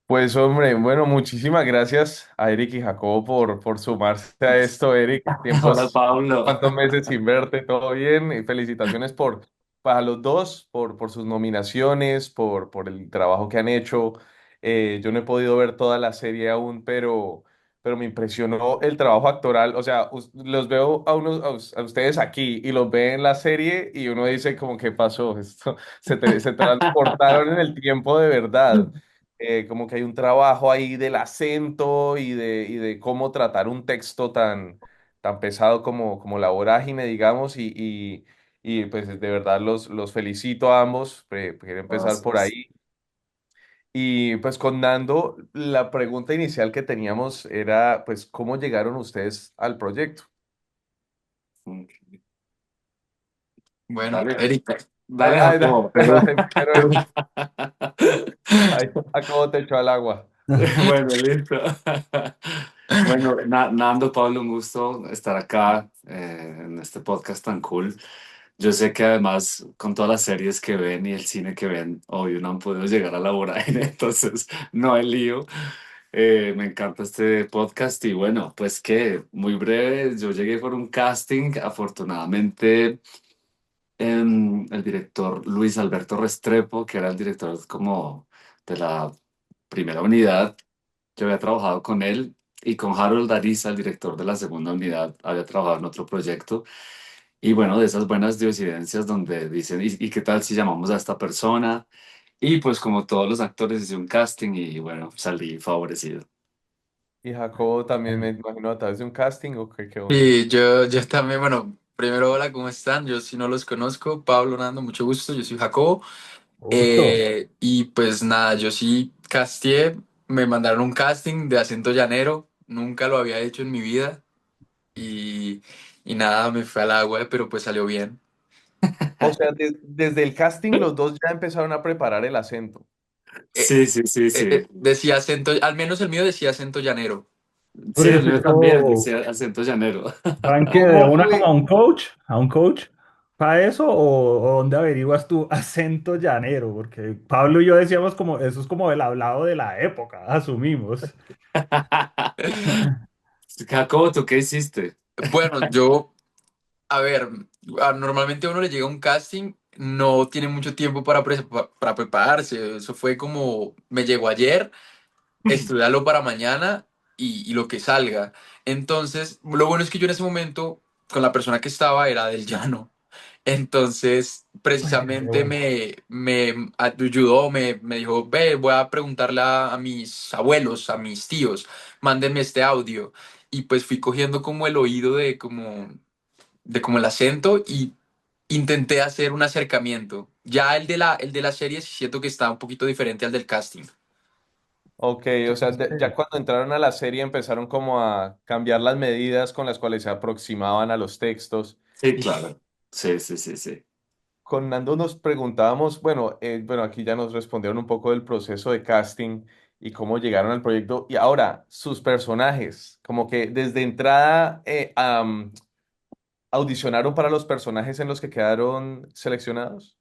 Pues hombre, bueno, muchísimas gracias a Eric y Jacobo por sumarse a esto, Eric. Hola Tiempos, Pablo. cuántos meses sin verte, todo bien. Y felicitaciones para los dos, por sus nominaciones, por el trabajo que han hecho. Yo no he podido ver toda la serie aún, pero me impresionó el trabajo actoral. O sea, los veo a ustedes aquí y los ve en la serie y uno dice como, ¿qué pasó? Esto, se transportaron en el tiempo de verdad. Como que hay un trabajo ahí del acento y de cómo tratar un texto tan pesado como la vorágine, digamos, y pues de verdad los felicito a ambos. Quiero empezar por Gracias. ahí. Y pues con Nando, la pregunta inicial que teníamos era, pues, ¿cómo llegaron ustedes al proyecto? Bueno, Dale, Eric, dale Jacobo. Pero ahí acabo te echó al agua. Bueno, listo. Bueno, Nando, Pablo, un gusto estar acá en este podcast tan cool. Yo sé que además con todas las series que ven y el cine que ven, obvio no han podido llegar a la vorágine, entonces no hay lío. Me encanta este podcast y bueno, pues que muy breve, yo llegué por un casting, afortunadamente el director Luis Alberto Restrepo, que era el director como de la primera unidad, yo había trabajado con él y con Harold Ariza, el director de la segunda unidad, había trabajado en otro proyecto. Y bueno, de esas buenas diosidencias donde dicen, ¿y qué tal si llamamos a esta persona? Y pues como todos los actores hice un casting y bueno, salí favorecido. Y Jacobo también me imagino a través de un casting o qué onda. y yo también, bueno, primero hola, ¿cómo están? Yo si no los conozco, Pablo, Nando, mucho gusto, yo soy Jacobo. Gusto. Y pues nada, yo sí casteé, me mandaron un casting de acento llanero, nunca lo había hecho en mi vida y, y nada, me fue al agua, pero pues salió bien. O sea, desde el casting los dos ya empezaron a preparar el acento. Eh, Sí, sí, sí, sí. Decía acento, al menos el mío decía acento llanero. Sí, Pero el mío también eso decía acento llanero. van que de ¿Cómo una como fue? a un coach para eso o dónde averiguas tu acento llanero, porque Pablo y yo decíamos como eso es como el hablado de la época, asumimos. Jacobo, ¿tú qué hiciste? Bueno, yo, a ver, normalmente a uno le llega un casting, no tiene mucho tiempo para prepararse. Eso fue como, me llegó ayer, estudiarlo para mañana y lo que salga. Entonces, lo bueno es que yo en ese momento, con la persona que estaba, era del llano. Entonces, Qué precisamente bueno. me ayudó, me dijo, ve, voy a preguntarle a mis abuelos, a mis tíos, mándenme este audio. Y pues fui cogiendo como el oído de como el acento y intenté hacer un acercamiento. Ya el de la serie sí siento que está un poquito diferente al del casting. Ok, o sea, ya cuando entraron a la serie empezaron como a cambiar las medidas con las cuales se aproximaban a los textos. Sí, claro. Sí, sí, sí, sí. Con Nando nos preguntábamos, bueno, aquí ya nos respondieron un poco del proceso de casting y cómo llegaron al proyecto. Y ahora, sus personajes, como que desde entrada audicionaron para los personajes en los que quedaron seleccionados.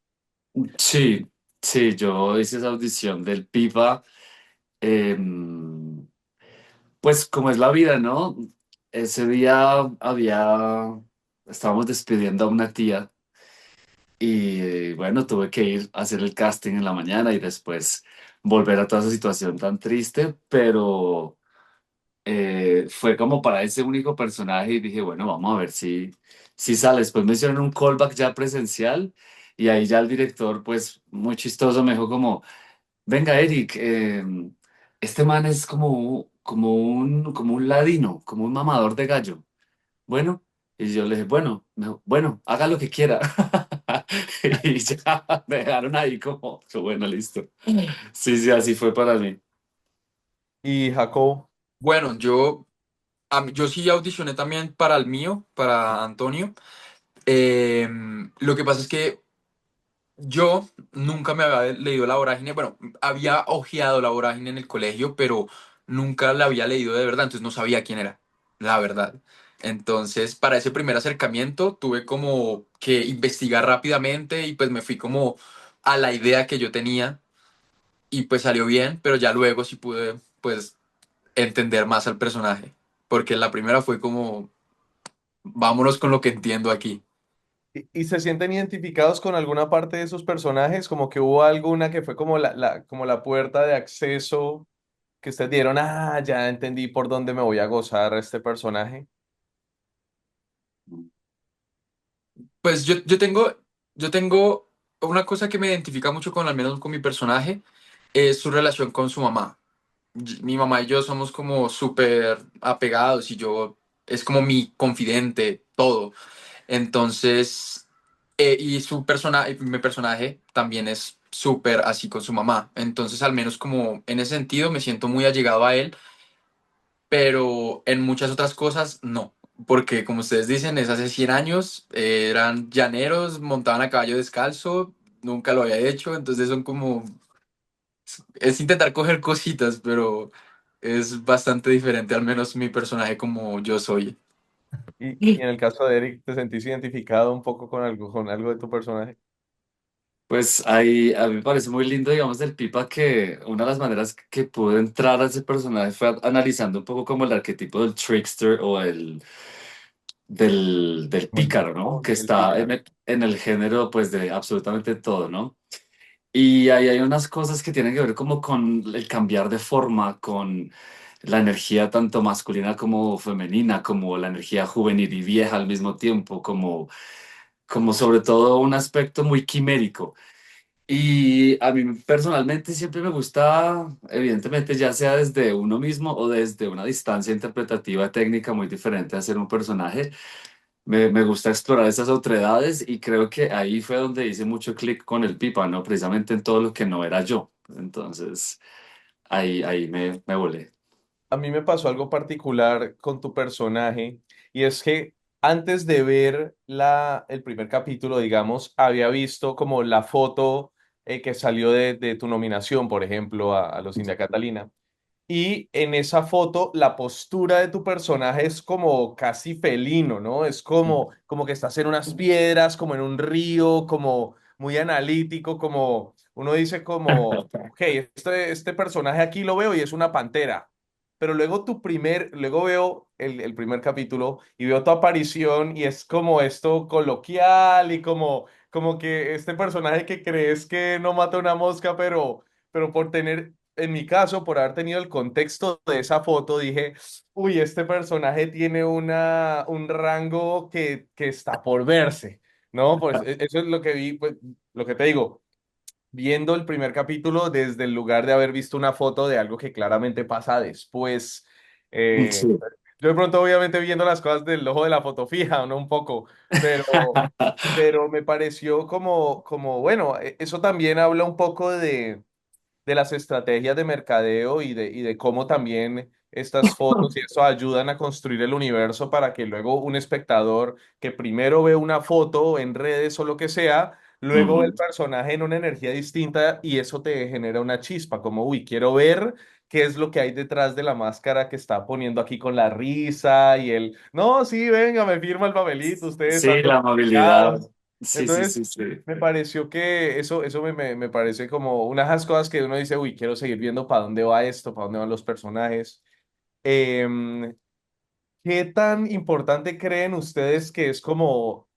Sí, sí, yo hice esa audición del pipa. Pues como es la vida, ¿no? Ese día estábamos despidiendo a una tía y bueno, tuve que ir a hacer el casting en la mañana y después volver a toda esa situación tan triste, pero fue como para ese único personaje y dije, bueno, vamos a ver si sale. Después me hicieron un callback ya presencial y ahí ya el director, pues muy chistoso, me dijo como, venga Eric, este man es como un ladino, como un mamador de gallo. Bueno, y yo le dije, bueno, bueno, haga lo que quiera. Y ya me dejaron ahí como, bueno, listo. Sí, sí, así fue para mí. Y Jacob, Bueno, yo sí audicioné también para el mío, para Antonio. Lo que pasa es que yo nunca me había leído La Vorágine. Bueno, había hojeado La Vorágine en el colegio, pero nunca la había leído de verdad, entonces no sabía quién era, la verdad. Entonces, para ese primer acercamiento tuve como que investigar rápidamente y pues me fui como a la idea que yo tenía. y pues salió bien, pero ya luego sí pude pues entender más al personaje, porque la primera fue como, vámonos con lo que entiendo aquí. Y se sienten identificados con alguna parte de esos personajes? Como que hubo alguna que fue como como la puerta de acceso que ustedes dieron, ah, ya entendí por dónde me voy a gozar a este personaje. Pues yo tengo una cosa que me identifica mucho con, al menos con mi personaje, es su relación con su mamá. Mi mamá y yo somos como súper apegados y yo es como mi confidente, todo. Entonces, y mi personaje también es súper así con su mamá. Entonces, al menos como en ese sentido me siento muy allegado a él, pero en muchas otras cosas no. Porque como ustedes dicen, es hace 100 años, eran llaneros, montaban a caballo descalzo, nunca lo había hecho, entonces son como, es intentar coger cositas, pero es bastante diferente, al menos mi personaje como yo soy. Y en el caso de Eric, ¿te sentís identificado un poco con algo de tu personaje? Pues ahí a mí me parece muy lindo, digamos, del Pipa que una de las maneras que pude entrar a ese personaje fue analizando un poco como el arquetipo del trickster o del pícaro, ¿no? Que El está pícaro. en el género, pues, de absolutamente todo, ¿no? Y ahí hay unas cosas que tienen que ver como con el cambiar de forma, con la energía tanto masculina como femenina, como la energía juvenil y vieja al mismo tiempo, como sobre todo un aspecto muy quimérico. Y a mí personalmente siempre me gusta, evidentemente, ya sea desde uno mismo o desde una distancia interpretativa técnica muy diferente, hacer un personaje. Me gusta explorar esas otredades y creo que ahí fue donde hice mucho clic con el Pipa, ¿no? Precisamente en todo lo que no era yo. Entonces, ahí me volé. A mí me pasó algo particular con tu personaje y es que antes de ver el primer capítulo, digamos, había visto como la foto que salió de tu nominación, por ejemplo, a los India Catalina. Y en esa foto la postura de tu personaje es como casi felino, ¿no? Es como que estás en unas piedras, como en un río, como muy analítico, como uno dice como, ok, este personaje aquí lo veo y es una pantera. Pero luego luego veo el primer capítulo y veo tu aparición y es como esto coloquial y como que este personaje que crees que no mata una mosca, pero por tener en mi caso, por haber tenido el contexto de esa foto, dije, uy, este personaje tiene un rango que está por verse, ¿no? Pues eso es lo que vi, pues, lo que te digo, viendo el primer capítulo desde el lugar de haber visto una foto de algo que claramente pasa después. Sí. Eh, yo de pronto, obviamente, viendo las cosas del ojo de la foto fija, ¿no? Un poco, pero me pareció bueno, eso también habla un poco de las estrategias de mercadeo y de cómo también estas fotos y eso ayudan a construir el universo para que luego un espectador que primero ve una foto en redes o lo que sea, luego ve el Ujú. personaje en una energía distinta y eso te genera una chispa, como, uy, quiero ver qué es lo que hay detrás de la máscara que está poniendo aquí con la risa y el, no, sí, venga, me firma el papelito, ustedes están Sí, la amabilidad. complicados. Sí, sí, Entonces, sí, sí. me pareció que eso me parece como una de las cosas que uno dice, uy, quiero seguir viendo para dónde va esto, para dónde van los personajes. Em, ¿Qué tan importante creen ustedes que es como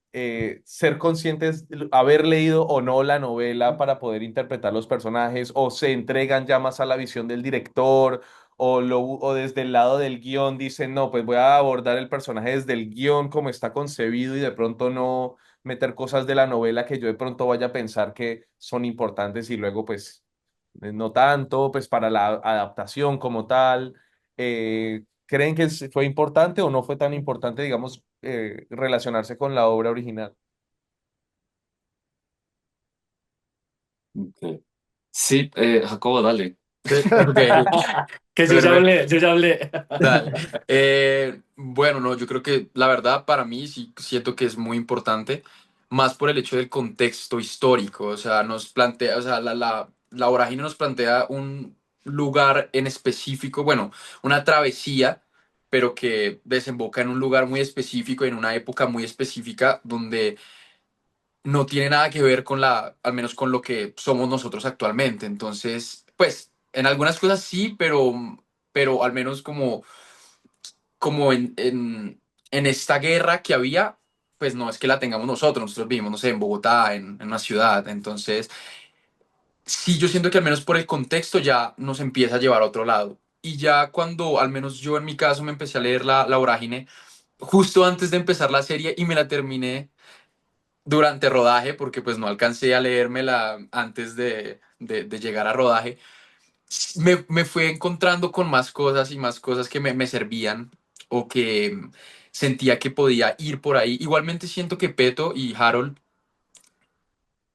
ser conscientes, haber leído o no la novela para poder interpretar los personajes, o se entregan ya más a la visión del director, o desde el lado del guión dicen, no, pues voy a abordar el personaje desde el guión como está concebido y de pronto no meter cosas de la novela que yo de pronto vaya a pensar que son importantes y luego pues no tanto, pues para la adaptación como tal? ¿Creen que fue importante o no fue tan importante, digamos, relacionarse con la obra original? Ok. Sí, Jacobo, dale. Ok, Que perfecto. yo ya hablé. Dale. Bueno, no, yo creo que la verdad para mí sí siento que es muy importante, más por el hecho del contexto histórico, o sea, nos plantea, o sea, la vorágine nos plantea un lugar en específico, bueno, una travesía, pero que desemboca en un lugar muy específico, en una época muy específica, donde no tiene nada que ver con al menos con lo que somos nosotros actualmente. Entonces, pues en algunas cosas sí, pero al menos como en esta guerra que había, pues no es que la tengamos nosotros vivimos, no sé, en Bogotá, en una ciudad, entonces sí, yo siento que al menos por el contexto ya nos empieza a llevar a otro lado. Y ya cuando, al menos yo en mi caso, me empecé a leer la Vorágine, justo antes de empezar la serie y me la terminé durante rodaje, porque pues no alcancé a leérmela antes de llegar a rodaje, me fui encontrando con más cosas y más cosas que me servían o que sentía que podía ir por ahí. Igualmente siento que Peto y Harold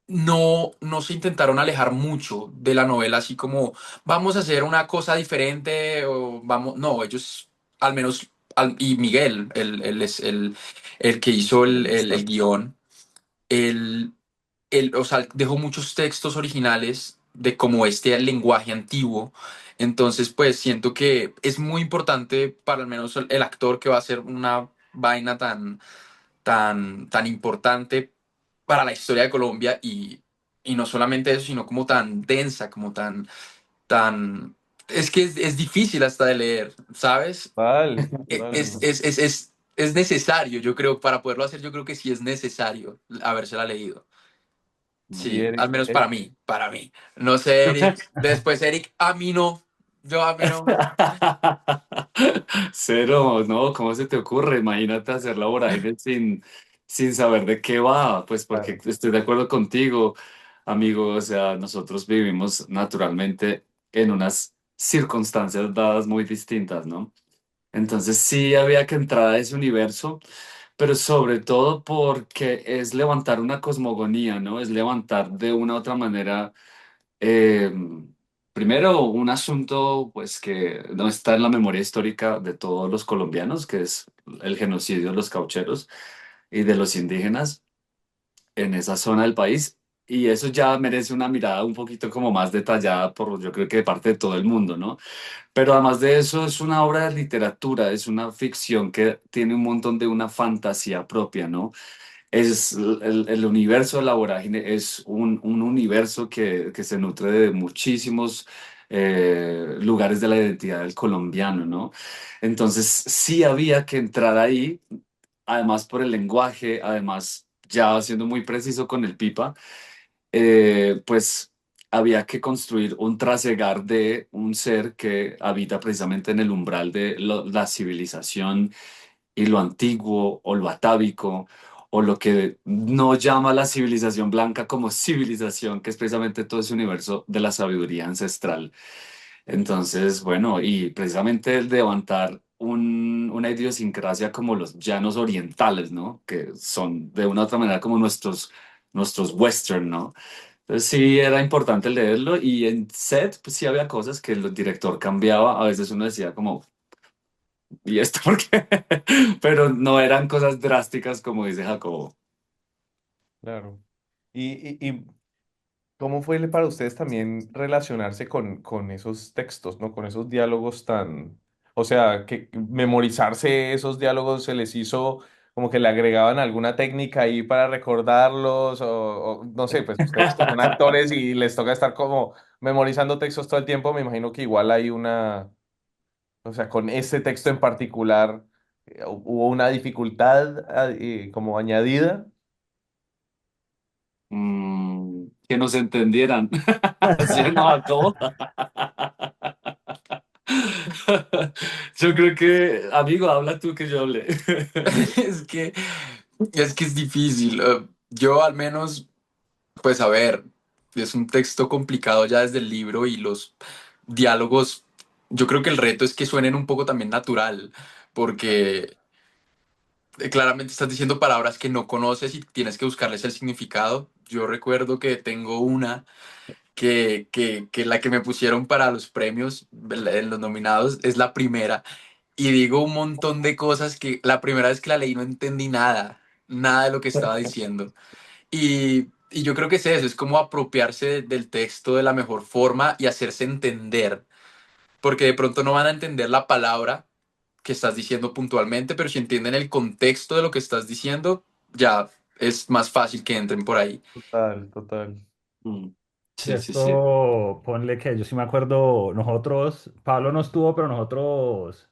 no se intentaron alejar mucho de la novela, así como vamos a hacer una cosa diferente o vamos, no, ellos al menos, y Miguel, el que hizo el guión, él, o sea, dejó muchos textos originales de como este lenguaje antiguo. Entonces, pues siento que es muy importante para al menos el actor que va a hacer una vaina tan importante para la historia de Colombia y no solamente eso, sino como tan densa, como tan... Es que es difícil hasta de leer, ¿sabes? Total, E- total. Es, es, es, es, es necesario, yo creo, para poderlo hacer, yo creo que sí es necesario habérsela leído. Sí, Sí, al menos para mí, para mí. No sé, Eric. Después, Eric, a mí no. Yo a mí no. Cero, ¿no? ¿Cómo se te ocurre? Imagínate hacer la vorágine sin saber de qué va, pues porque claro. estoy de acuerdo contigo, amigo, o sea, nosotros vivimos naturalmente en unas circunstancias dadas muy distintas, ¿no? Entonces sí había que entrar a ese universo, pero sobre todo porque es levantar una cosmogonía, ¿no? Es levantar de una u otra manera eh, primero, un asunto pues que no está en la memoria histórica de todos los colombianos, que es el genocidio de los caucheros y de los indígenas en esa zona del país. Y eso ya merece una mirada un poquito como más detallada por, yo creo que de parte de todo el mundo, ¿no? Pero además de eso, es una obra de literatura, es una ficción que tiene un montón de una fantasía propia, ¿no? Es el universo de la vorágine es un universo que se nutre de muchísimos lugares de la identidad del colombiano, ¿no? Entonces sí había que entrar ahí, además por el lenguaje, además ya siendo muy preciso con el pipa, pues había que construir un trasegar de un ser que habita precisamente en el umbral de la civilización y lo antiguo o lo atávico o lo que no llama la civilización blanca como civilización, que es precisamente todo ese universo de la sabiduría ancestral. Entonces, bueno, y precisamente el levantar una idiosincrasia como los llanos orientales, ¿no? Que son de una u otra manera como nuestros western, ¿no? Entonces sí era importante leerlo y en set pues sí había cosas que el director cambiaba, a veces uno decía como, ¿y esto por qué? Pero no eran cosas drásticas como dice Jacobo. Claro. Y ¿cómo fue para ustedes también relacionarse con esos textos, ¿no? Con esos diálogos tan... O sea, que memorizarse esos diálogos se les hizo como que le agregaban alguna técnica ahí para recordarlos o no sé, pues ustedes que son actores y les toca estar como memorizando textos todo el tiempo, me imagino que igual hay una... O sea, con este texto en particular, hubo una dificultad como añadida. Que nos entendieran. ¿Sí o no, Jacobo? Yo creo que, amigo, habla tú que yo hable. Es que, es que es difícil. Yo al menos, pues a ver, es un texto complicado ya desde el libro y los diálogos, yo creo que el reto es que suenen un poco también natural, porque claramente estás diciendo palabras que no conoces y tienes que buscarles el significado. Yo recuerdo que tengo una que la que me pusieron para los premios, en los nominados, es la primera. Y digo un montón de cosas que la primera vez que la leí no entendí nada, nada de lo que estaba diciendo. Y yo creo que es eso, es como apropiarse del texto de la mejor forma y hacerse entender, porque de pronto no van a entender la palabra que estás diciendo puntualmente, pero si entienden el contexto de lo que estás diciendo, ya es más fácil que entren por ahí. Total, total. Mm. Y Sí, sí, sí. esto, ponle que yo sí me acuerdo, nosotros, Pablo no estuvo, pero nosotros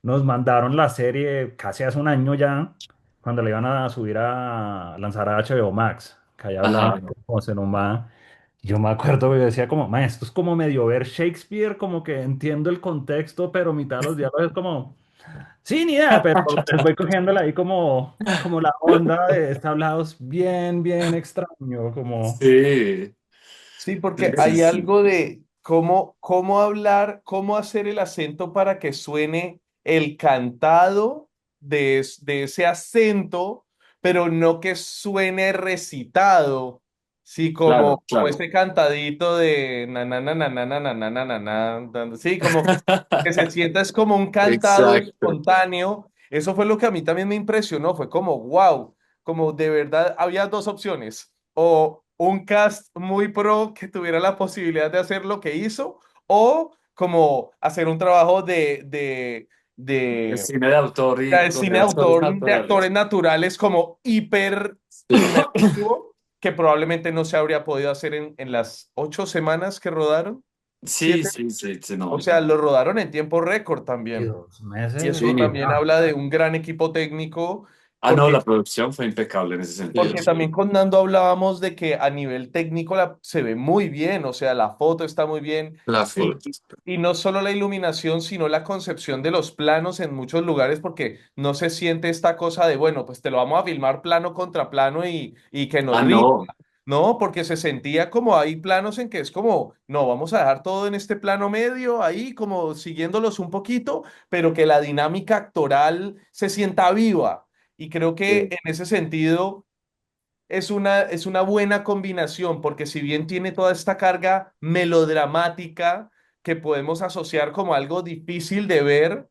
nos mandaron la serie casi hace un año ya, cuando le iban a subir a lanzar a HBO Max, que ahí hablaban Ajá. de cómo nomás. Yo me acuerdo que yo decía como, "Ma, esto es como medio ver Shakespeare, como que entiendo el contexto, pero mitad de los diálogos es como, sí, ni idea, pero les voy cogiéndola ahí como la onda de este hablado es bien, bien extraño, como... Sí, Sí, porque sí, hay sí. algo de cómo hablar, cómo hacer el acento para que suene el cantado de ese acento, pero no que suene recitado. Sí, Claro, como claro. ese cantadito de na na na na na na na na na na sí, como que se sienta es como un cantado Exacto. espontáneo. Eso fue lo que a mí también me impresionó, fue como wow, como de verdad había dos opciones o un cast muy pro que tuviera la posibilidad de hacer lo que hizo, o como hacer un trabajo El de, cine de autor y de con cine de actores autor, de actores naturales. naturales como hiper Sí. inmersivo, que probablemente no se habría podido hacer en las 8 semanas que rodaron, Sí, 7. sí, sí, sí, O no. sea, lo rodaron en tiempo récord Y también. dos Y meses, eso Sí. también ah, habla de un gran equipo técnico, Ah, no, porque la producción fue impecable en ese sentido, porque también sí. con Nando hablábamos de que a nivel técnico se ve muy bien, o sea, la foto está muy bien. La Y, full. y no solo la iluminación, sino la concepción de los planos en muchos lugares, porque no se siente esta cosa de, bueno, pues te lo vamos a filmar plano contra plano y que nos Ah, rinda. no. No, porque se sentía como hay planos en que es como, no, vamos a dejar todo en este plano medio, ahí como siguiéndolos un poquito, pero que la dinámica actoral se sienta viva. Y creo que Sí, en ese sentido es una buena combinación, porque si bien tiene toda esta carga melodramática que podemos asociar como algo difícil de ver,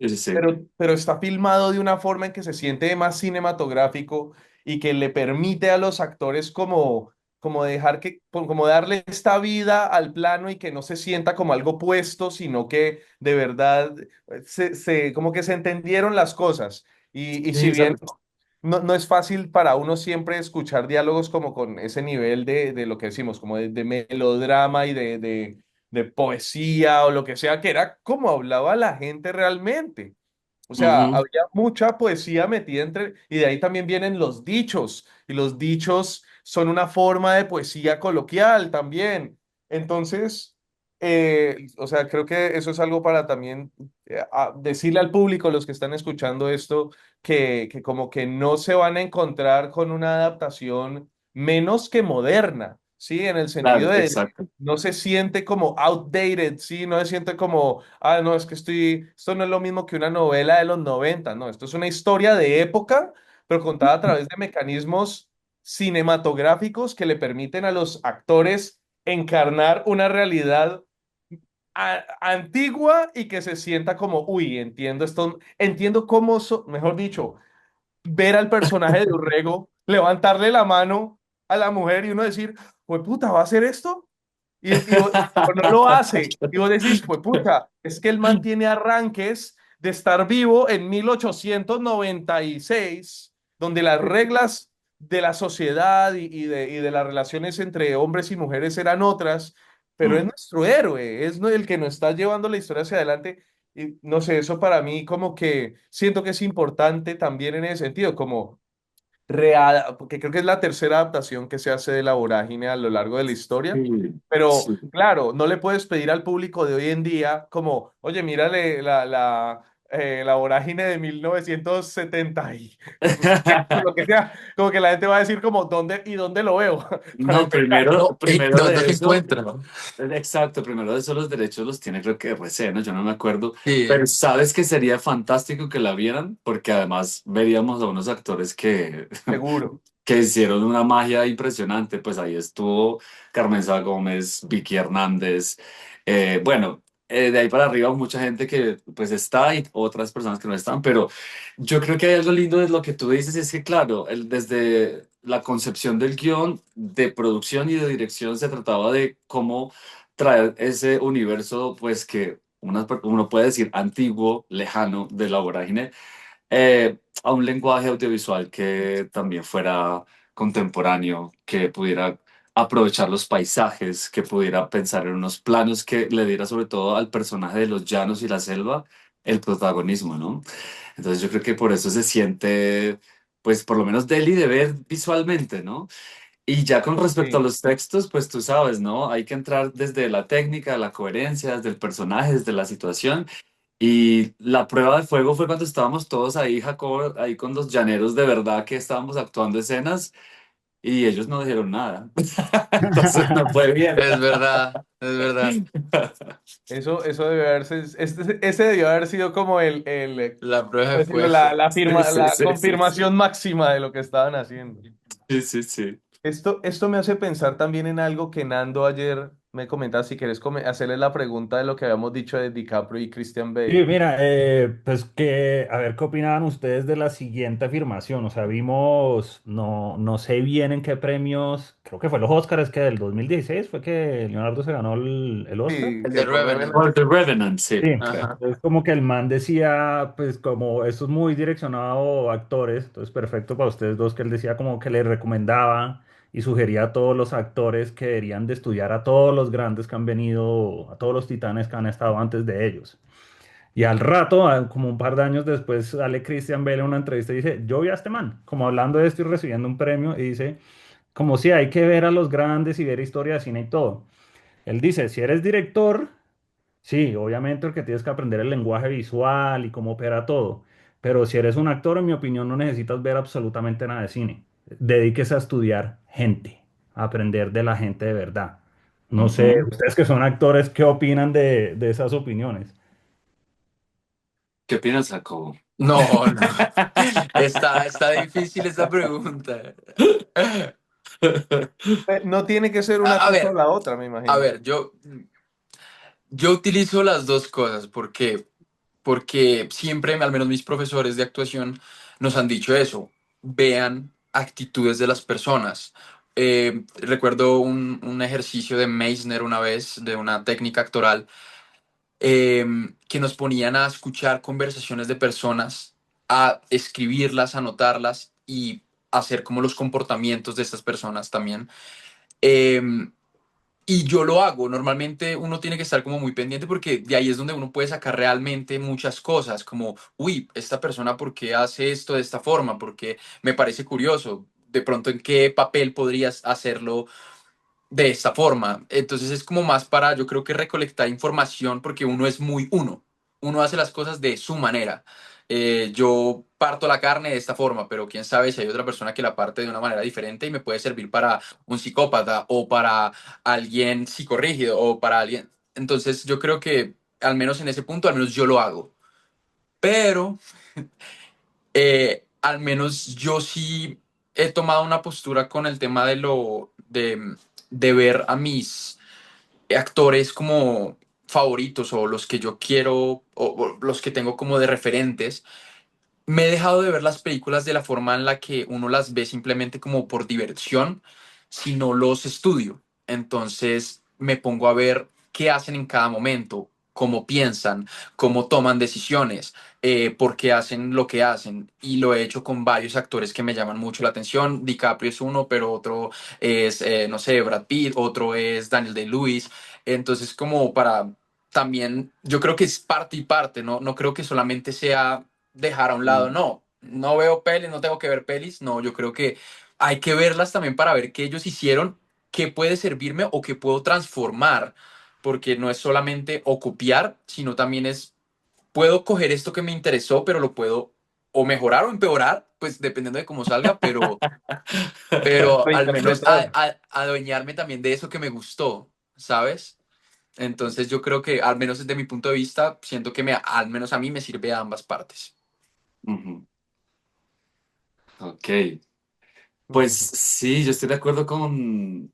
sí, sí. pero está filmado de una forma en que se siente más cinematográfico y que le permite a los actores como dejar como darle esta vida al plano y que no se sienta como algo puesto, sino que de verdad como que se entendieron las cosas. Y Sí, si bien exacto. no es fácil para uno siempre escuchar diálogos como con ese nivel de lo que decimos, como de melodrama y de poesía o lo que sea, que era como hablaba la gente realmente. O sea, Ujú. había mucha poesía metida entre, y de ahí también vienen los dichos, y los dichos son una forma de poesía coloquial también. Entonces, o sea, creo que eso es algo para también decirle al público, los que están escuchando esto, que como que no se van a encontrar con una adaptación menos que moderna, ¿sí? En el Claro, sentido de exacto. no se siente como outdated, ¿sí? No se siente como, ah, no, es que esto no es lo mismo que una novela de los 90, no, esto es una historia de época, pero contada a través de mecanismos cinematográficos que le permiten a los actores encarnar una realidad antigua y que se sienta como, uy, entiendo esto, entiendo cómo, mejor dicho, ver al personaje de Urrego levantarle la mano a la mujer y uno decir, pues puta, ¿va a hacer esto? O no lo hace. Y vos decís, pues pucha, es que el man tiene arranques de estar vivo en 1896 donde las reglas de la sociedad y de las relaciones entre hombres y mujeres eran otras, pero es Mm. nuestro héroe, es el que nos está llevando la historia hacia adelante. Y no sé, eso para mí como que siento que es importante también en ese sentido, como porque creo que es la tercera adaptación que se hace de La Vorágine a lo largo de la historia. Sí, Pero sí. claro, no le puedes pedir al público de hoy en día como, oye, mírale la Vorágine de 1970 y lo que sea, como que la gente va a decir como, ¿dónde lo veo? Para No, empezar. primero, No, primero ¿dónde de se eso, encuentra? exacto, primero de eso los derechos los tiene creo que RCN, yo no me acuerdo, Sí, pero sabes que sería fantástico que la vieran, porque además veríamos a unos actores que, Seguro. que hicieron una magia impresionante, pues ahí estuvo Carmen Gómez, Vicky Hernández, bueno, de ahí para arriba mucha gente que pues está y otras personas que no están, pero yo creo que hay algo lindo de lo que tú dices, es que claro, desde la concepción del guión, de producción y de dirección se trataba de cómo traer ese universo pues que uno puede decir antiguo, lejano de la vorágine a un lenguaje audiovisual que también fuera contemporáneo, que pudiera aprovechar los paisajes, que pudiera pensar en unos planos que le diera sobre todo al personaje de los llanos y la selva el protagonismo, ¿no? Entonces yo creo que por eso se siente, pues por lo menos deli de ver visualmente, ¿no? Y ya con respecto a Sí, los textos, pues tú sabes, ¿no? Hay que entrar desde la técnica, la coherencia, desde el personaje, desde la situación. Y la prueba de fuego fue cuando estábamos todos ahí, Jacob, ahí con los llaneros de verdad que estábamos actuando escenas y ellos no dijeron nada. Entonces no fue bien. Es verdad, es verdad. eso debe haberse, ese debió haber sido como La prueba de ¿cómo decirlo? fuego. Sí, sí, La sí, sí, sí. confirmación máxima de lo que estaban haciendo. Sí, sí, sí. Esto me hace pensar también en algo que Nando ayer me comentaba, si querés hacerle la pregunta de lo que habíamos dicho de DiCaprio y Christian Sí, Bale. mira, pues que, a ver qué opinaban ustedes de la siguiente afirmación. O sea, vimos, no sé bien en qué premios, creo que fue los Oscars, que del 2016 fue que Leonardo se ganó el Oscar. Sí, El de que por Revenant. Revenant. Por The Revenant, sí. Sí, Ajá. entonces como que el man decía, pues como esto es muy direccionado a actores, entonces perfecto para ustedes dos, que él decía como que le recomendaba y sugería a todos los actores que deberían de estudiar a todos los grandes que han venido, a todos los titanes que han estado antes de ellos. Y al rato, como un par de años después, sale Christian Bale en una entrevista y dice, yo vi a este man, como hablando de esto y recibiendo un premio, y dice, como si hay que ver a los grandes y ver historia de cine y todo. Él dice, si eres director, sí, obviamente porque tienes que aprender el lenguaje visual y cómo opera todo, pero si eres un actor, en mi opinión, no necesitas ver absolutamente nada de cine. Dedíquese a estudiar gente, a aprender de la gente de verdad. No sé, Ujú. ustedes que son actores, ¿qué opinan de esas opiniones? ¿Qué opinas, Jacobo? No, no. Está difícil esta pregunta. No tiene que ser una A cosa o ver, la otra, me a imagino. ver, yo utilizo las dos cosas porque siempre, al menos mis profesores de actuación, nos han dicho eso. Vean actitudes de las personas. Recuerdo un ejercicio de Meisner una vez, de una técnica actoral, que nos ponían a escuchar conversaciones de personas, a escribirlas, anotarlas y hacer como los comportamientos de estas personas también. Em, y yo lo hago. Normalmente uno tiene que estar como muy pendiente porque de ahí es donde uno puede sacar realmente muchas cosas, como, uy, esta persona, ¿por qué hace esto de esta forma? Porque me parece curioso. De pronto, ¿en qué papel podrías hacerlo de esta forma? Entonces es como más para, yo creo que recolectar información porque uno es muy uno. Uno hace las cosas de su manera. Yo parto la carne de esta forma, pero quién sabe si hay otra persona que la parte de una manera diferente y me puede servir para un psicópata o para alguien psicorrígido o para alguien. Entonces yo creo que al menos en ese punto, al menos yo lo hago. Pero al menos yo sí he tomado una postura con el tema de ver a mis actores como favoritos o los que yo quiero o los que tengo como de referentes. Me he dejado de ver las películas de la forma en la que uno las ve simplemente como por diversión, sino los estudio. Entonces me pongo a ver qué hacen en cada momento, cómo piensan, cómo toman decisiones, por qué hacen lo que hacen. Y lo he hecho con varios actores que me llaman mucho la atención. DiCaprio es uno, pero otro es, no sé, Brad Pitt, otro es Daniel Day-Lewis. Entonces como para también, yo creo que es parte y parte, ¿no? No creo que solamente sea dejar a un lado. Mm. No, no veo pelis, no tengo que ver pelis. No, yo creo que hay que verlas también para ver qué ellos hicieron, qué puede servirme o qué puedo transformar. Porque no es solamente o copiar, sino también es, puedo coger esto que me interesó, pero lo puedo o mejorar o empeorar, pues dependiendo de cómo salga, pero al menos Reinterpretar. adueñarme también de eso que me gustó, ¿sabes? Entonces yo creo que, al menos desde mi punto de vista, siento que al menos a mí me sirve a ambas partes. Ujú. Ok. Pues sí, yo estoy de acuerdo con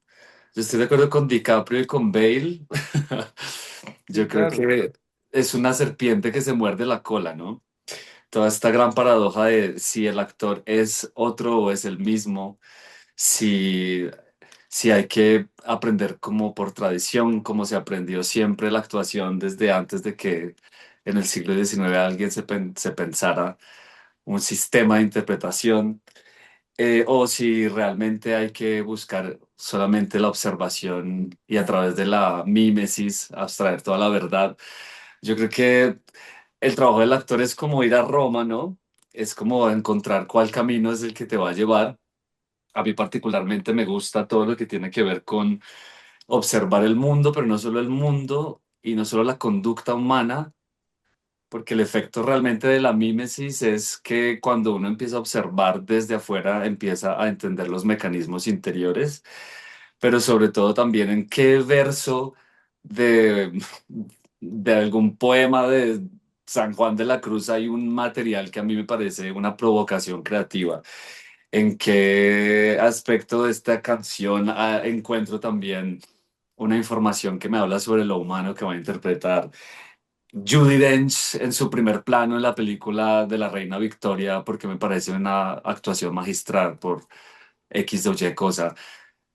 DiCaprio y con Bale. Sí, Yo creo claro. que es una serpiente que se muerde la cola, ¿no? Toda esta gran paradoja de si el actor es otro o es el mismo, si, si hay que aprender como por tradición, como se aprendió siempre la actuación desde antes de que en el siglo XIX alguien se pensara un sistema de interpretación, o si realmente hay que buscar solamente la observación y a través de la mímesis abstraer toda la verdad. Yo creo que el trabajo del actor es como ir a Roma, ¿no? Es como encontrar cuál camino es el que te va a llevar. A mí particularmente me gusta todo lo que tiene que ver con observar el mundo, pero no solo el mundo y no solo la conducta humana, porque el efecto realmente de la mímesis es que cuando uno empieza a observar desde afuera, empieza a entender los mecanismos interiores, pero sobre todo también en qué verso de, de algún poema de San Juan de la Cruz hay un material que a mí me parece una provocación creativa. ¿En qué aspecto de esta canción encuentro también una información que me habla sobre lo humano que va a interpretar Judi Dench en su primer plano en la película de la Reina Victoria? Porque me parece una actuación magistral por X o Y cosa.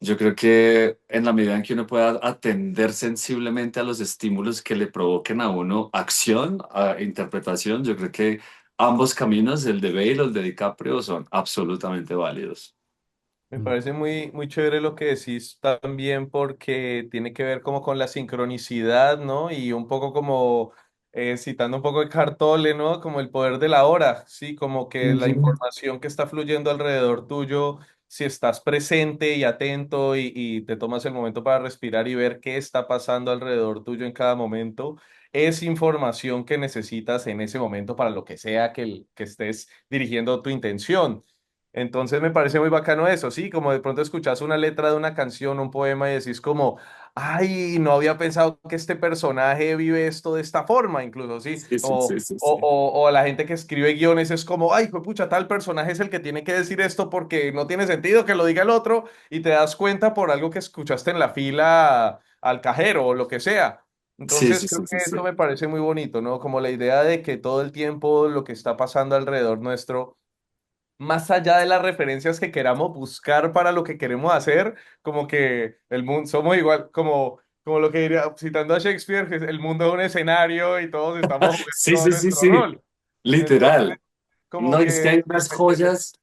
Yo creo que en la medida en que uno pueda atender sensiblemente a los estímulos que le provoquen a uno acción, a interpretación, yo creo que ambos caminos, el de Bale y el de DiCaprio, son absolutamente válidos. Me parece muy, muy chévere lo que decís también porque tiene que ver como con la sincronicidad, ¿no? Y un poco como, citando un poco de Cartole, ¿no? Como el poder de la hora, ¿sí? Como que la Ujú. información que está fluyendo alrededor tuyo, si estás presente y atento y te tomas el momento para respirar y ver qué está pasando alrededor tuyo en cada momento, es información que necesitas en ese momento para lo que sea que estés dirigiendo tu intención. Entonces me parece muy bacano eso, sí, como de pronto escuchas una letra de una canción, un poema y decís como, ay, no había pensado que este personaje vive esto de esta forma, incluso, sí, Sí, sí, sí, sí, sí. o la gente que escribe guiones es como, ay, pucha, tal personaje es el que tiene que decir esto porque no tiene sentido que lo diga el otro y te das cuenta por algo que escuchaste en la fila al cajero o lo que sea. Sí, Entonces sí, creo sí, que sí, sí. eso me parece muy bonito, ¿no? Como la idea de que todo el tiempo lo que está pasando alrededor nuestro más allá de las referencias que queramos buscar para lo que queremos hacer, como que el mundo, somos igual, como lo que diría, citando a Shakespeare, que el mundo es un escenario y todos estamos Sí, jugando sí, sí, nuestro sí. rol. Entonces, Literal. como No, es que hay que unas joyas.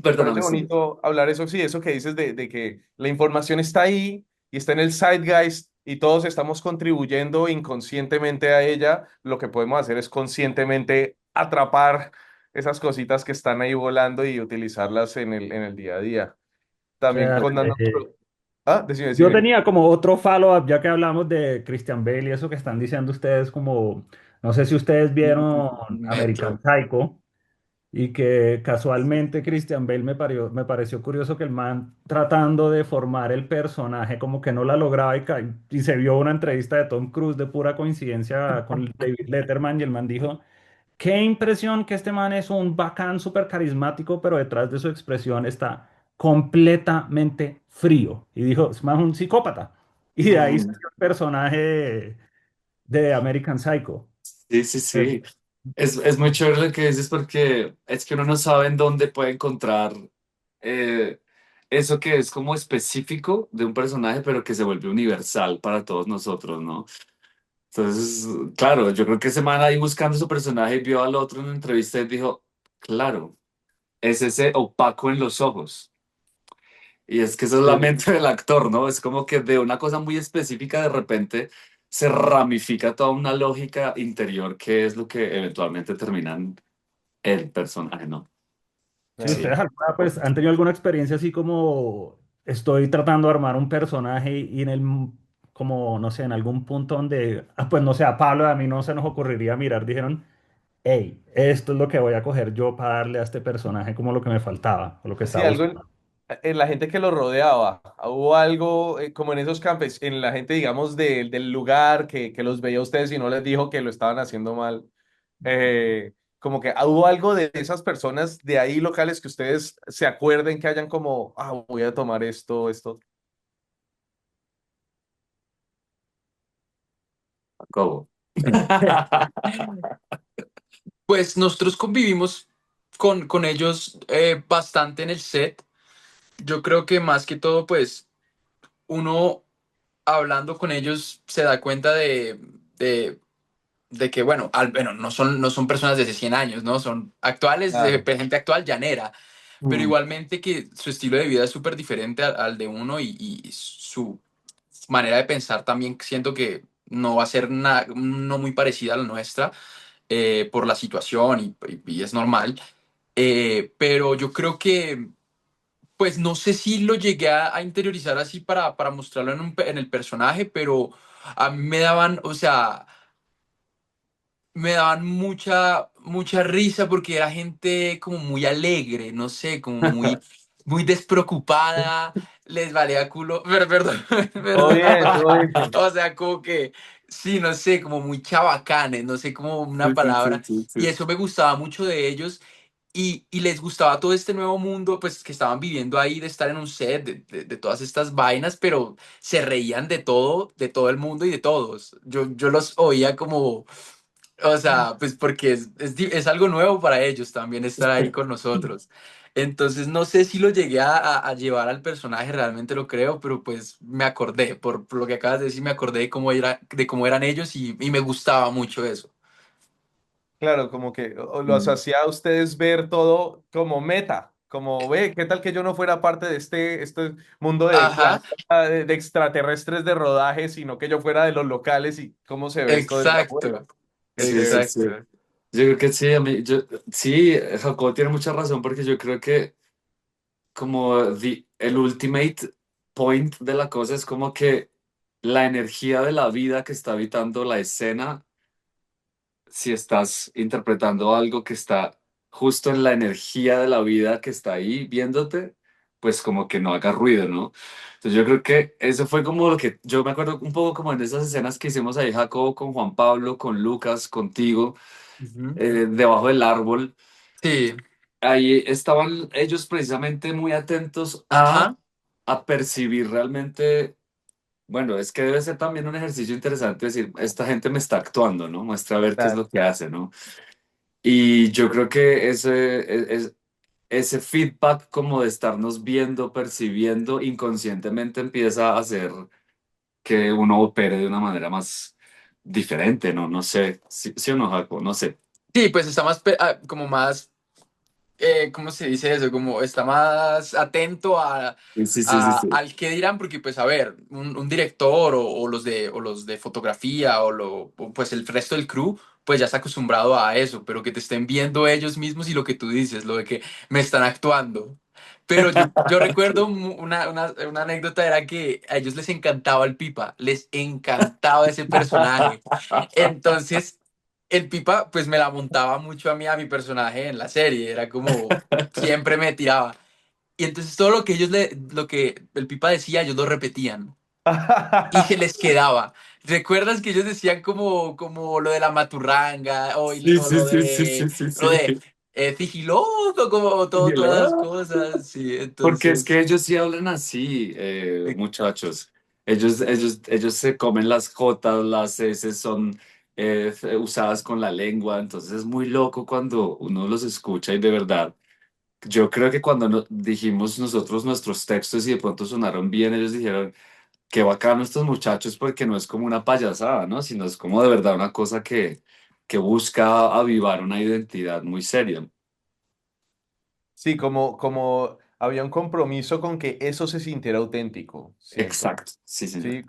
me parece Perdóname, sí. bonito hablar eso, sí, eso que dices de que la información está ahí y está en el zeitgeist y todos estamos contribuyendo inconscientemente a ella. Lo que podemos hacer es conscientemente atrapar esas cositas que están ahí volando y utilizarlas en el día a día. También Chévere. con dando... Ah, decime, Yo decime. tenía como otro follow-up, ya que hablamos de Christian Bale y eso que están diciendo ustedes, como, no sé si ustedes vieron American Metro. Psycho y que casualmente Christian Bale me pareció curioso que el man tratando de formar el personaje como que no la lograba y se vio una entrevista de Tom Cruise de pura coincidencia con David Letterman y el man dijo, qué impresión que este man es un bacán súper carismático, pero detrás de su expresión está completamente frío. Y dijo, es más un psicópata. Y de ahí Mm, salió el personaje de American Psycho. sí, sí, Eh, sí. Es muy chévere lo que dices porque es que uno no sabe en dónde puede encontrar eh, eso que es como específico de un personaje, pero que se vuelve universal para todos nosotros, ¿no? Entonces, claro, yo creo que ese man ahí buscando su personaje vio al otro en una entrevista y dijo, claro, es ese opaco en los ojos. Y es que eso es la Sí. mente del actor, ¿no? Es como que de una cosa muy específica de repente se ramifica toda una lógica interior que es lo que eventualmente termina en el personaje, ¿no? si Claro. ustedes pues, han tenido alguna experiencia así como estoy tratando de armar un personaje y en como, no sé, en algún punto donde, pues no sé, a Pablo y a mí no se nos ocurriría mirar, dijeron, hey, esto es lo que voy a coger yo para darle a este personaje como lo que me faltaba, o lo que Sí, estaba algo buscando. en la gente que lo rodeaba. Hubo algo como en esos campes, en la gente, digamos, del lugar que los veía a ustedes y no les dijo que lo estaban haciendo mal. Como que hubo algo de esas personas de ahí locales que ustedes se acuerden que hayan como, ah, voy a tomar esto. ¿Cómo? Pues nosotros convivimos con ellos bastante en el set. Yo creo que más que todo, pues uno hablando con ellos se da cuenta de, de que, bueno, bueno, no son personas de hace 100 años, ¿no? Son actuales, Claro. gente actual llanera. pero Mm, igualmente que su estilo de vida es súper diferente al de uno y su manera de pensar también siento que no va a ser no muy parecida a la nuestra por la situación y es normal. Pero yo creo que, pues no sé si lo llegué a interiorizar así para mostrarlo en el personaje, pero a mí me daban, o sea, me daban mucha risa porque era gente como muy alegre, no sé, como muy despreocupada, les valía culo, perdón, Todo perdón, bien, todo bien. o sea, como que, sí, no sé, como muy chabacanes, no sé, como una sí, sí, sí, palabra, sí, y sí. eso me gustaba mucho de ellos. Y les gustaba todo este nuevo mundo, pues que estaban viviendo ahí, de estar en un set, de todas estas vainas, pero se reían de todo el mundo y de todos. Yo los oía como, o sea, pues porque es algo nuevo para ellos también estar ahí con nosotros. Entonces no sé si lo llegué a llevar al personaje, realmente lo creo, pero pues me acordé, por lo que acabas de decir, me acordé de cómo eran ellos y me gustaba mucho eso. Claro, como que los Mm. hacía a ustedes ver todo como meta, como ve, ¿qué tal que yo no fuera parte de este mundo de Ajá, planeta de extraterrestres de rodaje, sino que yo fuera de los locales y cómo se ve esto desde afuera? exacto, Qué Sí, sí, chévere. sí. exacto. Yo creo que sí, sí, Jacobo tiene mucha razón porque yo creo que como el ultimate point de la cosa es como que la energía de la vida que está habitando la escena, si estás interpretando algo que está justo en la energía de la vida que está ahí viéndote, pues como que no haga ruido, ¿no? Entonces yo creo que eso fue como lo que yo me acuerdo un poco como en esas escenas que hicimos ahí, Jacobo, con Juan Pablo, con Lucas, contigo, Ujú. debajo del árbol. Sí, Ahí estaban ellos precisamente muy atentos ajá, a percibir realmente, bueno, es que debe ser también un ejercicio interesante decir, esta gente me está actuando, ¿no? Muestra a ver qué es Claro. lo que hace, ¿no? Y yo creo que ese feedback como de estarnos viendo, percibiendo, inconscientemente empieza a hacer que uno opere de una manera más diferente, ¿no? No sé, sí o no, Jaco, no sé. sí, pues está más, como más, ¿cómo se dice eso? Como está más atento Sí, sí, sí, sí. al que dirán, porque pues a ver, un director o los de fotografía o pues el resto del crew, pues ya está acostumbrado a eso, pero que te estén viendo ellos mismos y lo que tú dices, lo de que me están actuando. Pero yo recuerdo una anécdota, era que a ellos les encantaba el Pipa, les encantaba ese personaje. Entonces, el Pipa, pues me la montaba mucho a mi personaje en la serie. Era como, siempre me tiraba. Y entonces todo lo que el Pipa decía, ellos lo repetían. Y se les quedaba. ¿Recuerdas que ellos decían como lo de la maturranga Sí, o sí, sí, sí, sí, sí, lo sí. de sigiloso, como Y todas esas luego, coses? Sí, porque es que entonces, ellos sí hablan así, eh, muchachos. Ellos se comen las jotas, las S son usadas con la lengua, entonces es muy loco cuando uno los escucha y de verdad, yo creo que cuando dijimos nosotros nuestros textos y de pronto sonaron bien, ellos dijeron, qué bacano estos muchachos porque no es como una payasada, ¿no? Sino es como de verdad una cosa que busca avivar una identidad muy seria. Sí, como había un compromiso con que eso se sintiera auténtico, siento. Exacto, sí, señor. Sí,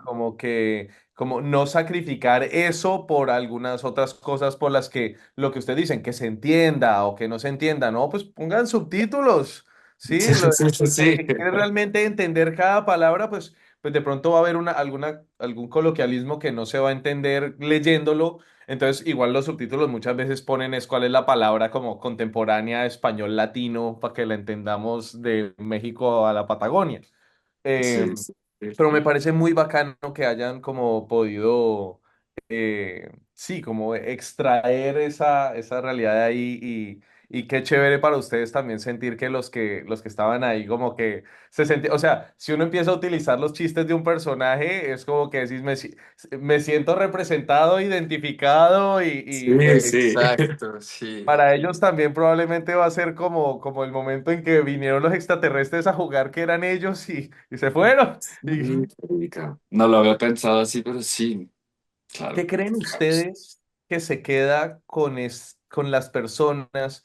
como no sacrificar eso por algunas otras cosas por las que lo que ustedes dicen, que se entienda o que no se entienda, no, pues pongan subtítulos, Sí, sí, sí, sí, el sí. que quiere realmente entender cada palabra, pues de pronto va a haber algún coloquialismo que no se va a entender leyéndolo, entonces igual los subtítulos muchas veces ponen es cuál es la palabra como contemporánea español latino para que la entendamos de México a la Patagonia. Sí, Em, sí, pero me sí. parece muy bacano que hayan como podido, sí, como extraer esa realidad de ahí y qué chévere para ustedes también sentir que los que estaban ahí como que se sentían, o sea, si uno empieza a utilizar los chistes de un personaje, es como que decís, me siento representado, identificado y Sí, sí. exacto, sí. para ellos también probablemente va a ser como el momento en que vinieron los extraterrestres a jugar que eran ellos y se fueron. Sí, marica. No lo había pensado así, pero sí, ¿Qué claro. creen ustedes que se queda con las personas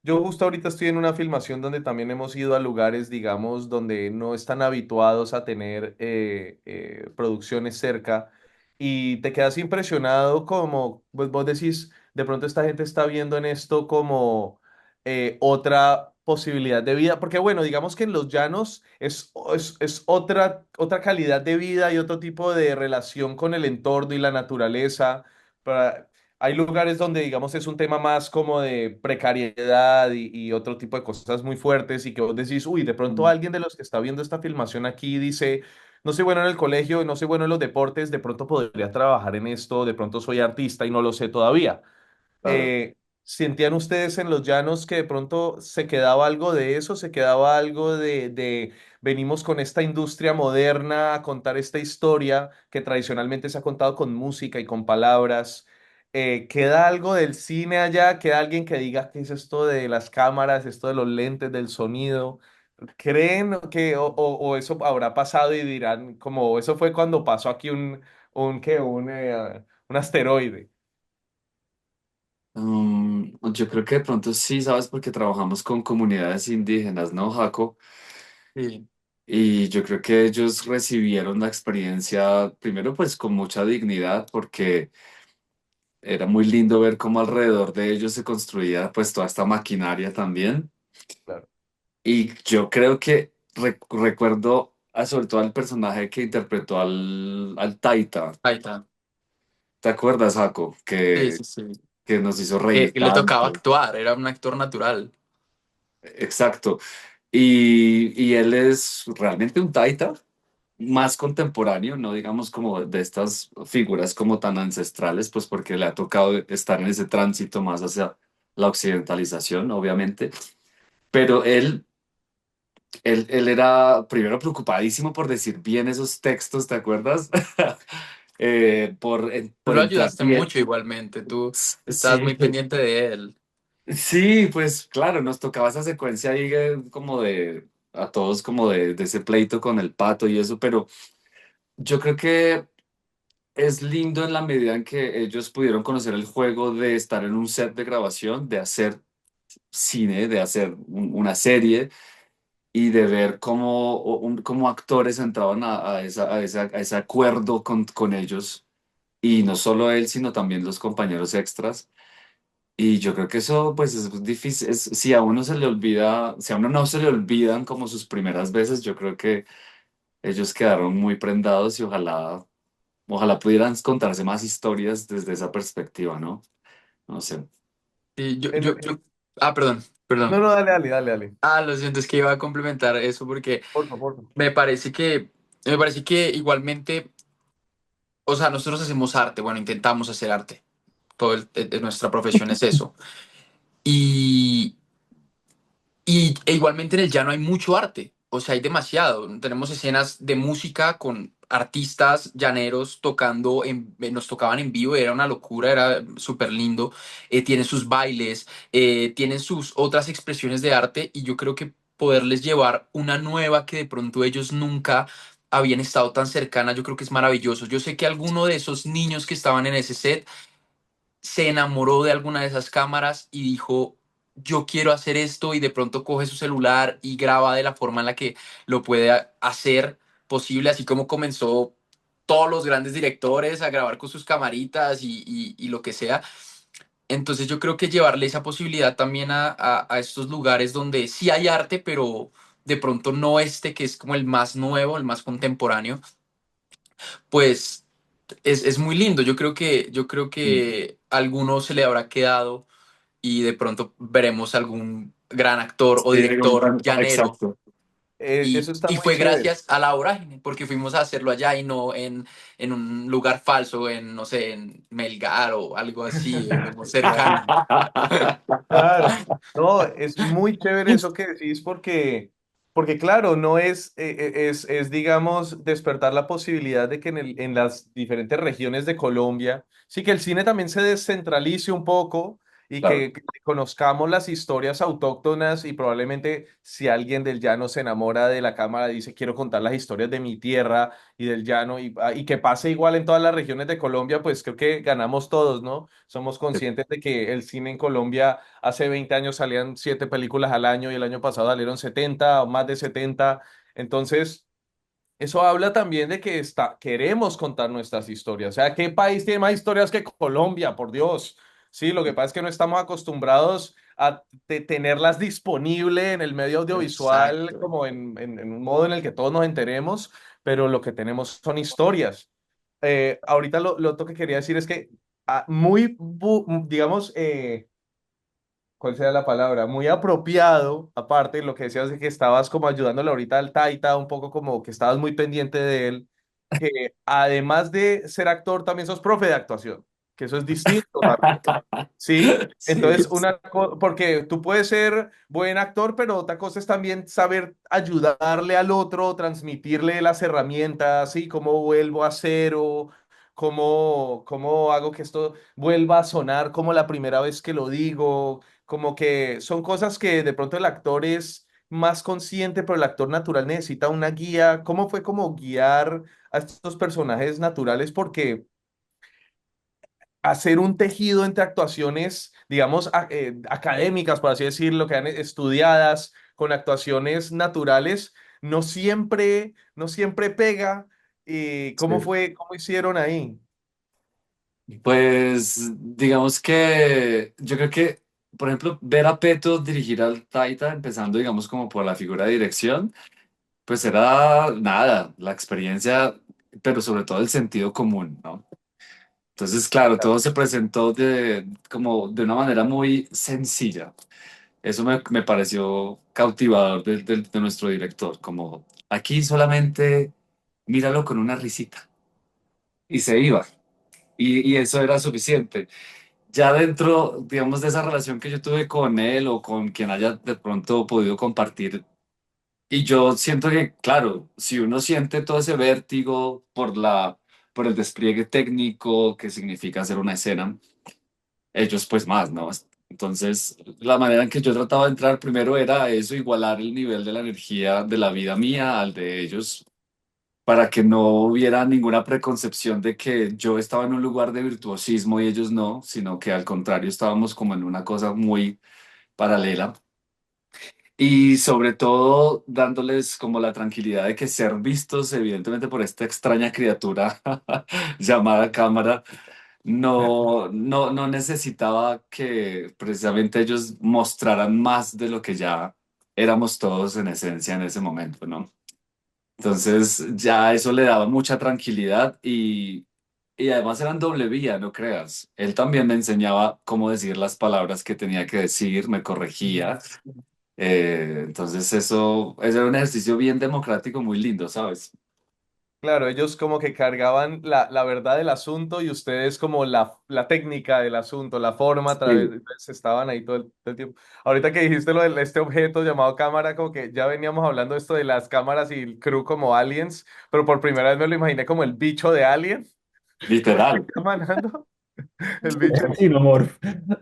Yo justo ahorita estoy en una filmación donde también hemos ido a lugares, digamos, donde no están habituados a tener producciones cerca y te quedas impresionado como, pues vos decís, de pronto esta gente está viendo en esto como otra posibilidad de vida, porque bueno, digamos que en los llanos es otra calidad de vida y otro tipo de relación con el entorno y la naturaleza. Hay lugares donde, digamos, es un tema más como de precariedad y otro tipo de cosas muy fuertes y que vos decís, uy, de pronto Mm, alguien de los que está viendo esta filmación aquí dice, no soy bueno en el colegio, no soy bueno en los deportes, de pronto podría trabajar en esto, de pronto soy artista y no lo sé todavía. claro. ¿Sentían ustedes en los llanos que de pronto se quedaba algo de eso, se quedaba algo de venimos con esta industria moderna a contar esta historia que tradicionalmente se ha contado con música y con palabras? ¿Queda algo del cine allá? ¿Queda alguien que diga qué es esto de las cámaras, esto de los lentes, del sonido? ¿Creen que o eso habrá pasado y dirán como eso fue cuando pasó aquí un asteroide? Yo creo que de pronto sí, ¿sabes? Porque trabajamos con comunidades indígenas, ¿no, Jaco? Sí. Y yo creo que ellos recibieron la experiencia, primero pues con mucha dignidad, porque era muy lindo ver cómo alrededor de ellos se construía pues toda esta maquinaria también. Claro. Y yo creo que recuerdo sobre todo al personaje que interpretó al Taita. Ahí está. ¿Te acuerdas, Jaco? Sí, sí, sí. Que nos hizo reír Que le tocaba tanto. actuar, era un actor natural. Exacto. Y él es realmente un taita más contemporáneo, no digamos como de estas figuras como tan ancestrales, pues porque le ha tocado estar en ese tránsito más hacia la occidentalización, obviamente. Pero él era primero preocupadísimo por decir bien esos textos, ¿te acuerdas? Tú por lo entrar ayudaste bien. mucho igualmente, tú estabas Sí, muy pendiente de él. sí, pues claro, nos tocaba esa secuencia ahí como de, a todos como de ese pleito con el pato y eso, pero yo creo que es lindo en la medida en que ellos pudieron conocer el juego de estar en un set de grabación, de hacer cine, de hacer una serie y de ver cómo, cómo actores entraban a ese acuerdo con ellos y no solo él, sino también los compañeros extras. Y yo creo que eso, pues, es difícil. Si a uno se le olvida, si a uno no se le olvidan como sus primeras veces, yo creo que ellos quedaron muy prendados y ojalá pudieran contarse más historias desde esa perspectiva, ¿no? No sé. Sí, En- en- perdón, no, perdón. no, dale, dale, dale, dale. Lo siento, es que iba a complementar eso porque Por favor. me parece que, me parece que igualmente, o sea, nosotros hacemos arte, bueno, intentamos hacer arte. Nuestra profesión es eso. Y, igualmente en el llano hay mucho arte, o sea, hay demasiado. Tenemos escenas de música con artistas llaneros tocando, nos tocaban en vivo, era una locura, era súper lindo. Tienen sus bailes, tienen sus otras expresiones de arte y yo creo que poderles llevar una nueva que de pronto ellos nunca habían estado tan cercana, yo creo que es maravilloso. Yo sé que alguno de esos niños que estaban en ese set se enamoró de alguna de esas cámaras y dijo, yo quiero hacer esto y de pronto coge su celular y graba de la forma en la que lo puede hacer posible, así como comenzó todos los grandes directores a grabar con sus camaritas y lo que sea. Entonces yo creo que llevarle esa posibilidad también a estos lugares donde sí hay arte, pero de pronto no este que es como el más nuevo, el más contemporáneo, pues es muy lindo. Yo creo que a alguno se le habrá quedado y de pronto veremos algún gran actor o Sí, director llanero. exacto. Eso está Y muy fue chévere. gracias a la vorágine, porque fuimos a hacerlo allá y no en un lugar falso, en, no sé, en Melgar o algo así, cercano. Claro, no, es muy chévere eso que decís porque claro, no digamos, despertar la posibilidad de que en las diferentes regiones de Colombia, sí que el cine también se descentralice un poco y Claro, que conozcamos las historias autóctonas y probablemente si alguien del llano se enamora de la cámara, dice, quiero contar las historias de mi tierra y del llano y que pase igual en todas las regiones de Colombia, pues creo que ganamos todos, ¿no? Somos conscientes de que el cine en Colombia hace 20 años salían 7 películas al año y el año pasado salieron 70 o más de 70. Entonces, eso habla también de que queremos contar nuestras historias. O sea, ¿qué país tiene más historias que Colombia? Por Dios. Sí, lo que pasa es que no estamos acostumbrados a tenerlas disponible en el medio audiovisual exacto. como en un modo en el que todos nos enteremos, pero lo que tenemos son historias. Ahorita lo otro que quería decir es que digamos, ¿cuál sería la palabra? Muy apropiado, aparte de lo que decías de que estabas como ayudándole ahorita al Taita, un poco como que estabas muy pendiente de él, que además de ser actor, también sos profe de actuación, que eso es distinto también. Sí, Sí, entonces porque tú puedes ser buen actor, pero otra cosa es también saber ayudarle al otro, transmitirle las herramientas, ¿sí? ¿Cómo vuelvo a cero? ¿Cómo hago que esto vuelva a sonar como la primera vez que lo digo? Como que son cosas que de pronto el actor es más consciente, pero el actor natural necesita una guía. ¿Cómo fue como guiar a estos personajes naturales? Porque hacer un tejido entre actuaciones, digamos, académicas, por así decirlo, que han estudiadas con actuaciones naturales, no siempre pega. ¿Cómo sí. fue, cómo hicieron ahí? Pues digamos que yo creo que, por ejemplo, ver a Peto dirigir al Taita, empezando, digamos, como por la figura de dirección, pues era nada, la experiencia, pero sobre todo el sentido común, ¿no? Entonces, claro, todo se presentó como de una manera muy sencilla. Eso me pareció cautivador de nuestro director, como aquí solamente míralo con una risita. Y se iba. Y eso era suficiente. Ya dentro, digamos, de esa relación que yo tuve con él o con quien haya de pronto podido compartir, y yo siento que, claro, si uno siente todo ese vértigo por el despliegue técnico que significa hacer una escena, ellos pues más, ¿no? Entonces, la manera en que yo trataba de entrar primero era eso, igualar el nivel de la energía de la vida mía al de ellos, para que no hubiera ninguna preconcepción de que yo estaba en un lugar de virtuosismo y ellos no, sino que al contrario estábamos como en una cosa muy paralela. Y sobre todo dándoles como la tranquilidad de que ser vistos evidentemente por esta extraña criatura llamada cámara no necesitaba que precisamente ellos mostraran más de lo que ya éramos todos en esencia en ese momento, ¿no? Entonces ya eso le daba mucha tranquilidad y además eran doble vía, no creas. Él también me enseñaba cómo decir las palabras que tenía que decir, me corregía. Entonces eso era un ejercicio bien democrático, muy lindo, ¿sabes? Claro, ellos como que cargaban la verdad del asunto y ustedes como la técnica del asunto, la forma a través, Sí. entonces estaban ahí todo el tiempo. Ahorita que dijiste lo de este objeto llamado cámara, como que ya veníamos hablando esto de las cámaras y el crew como aliens, pero por primera vez me lo imaginé como el bicho de Alien, como el que Literal. está manejando, el bicho, El Xenomorph.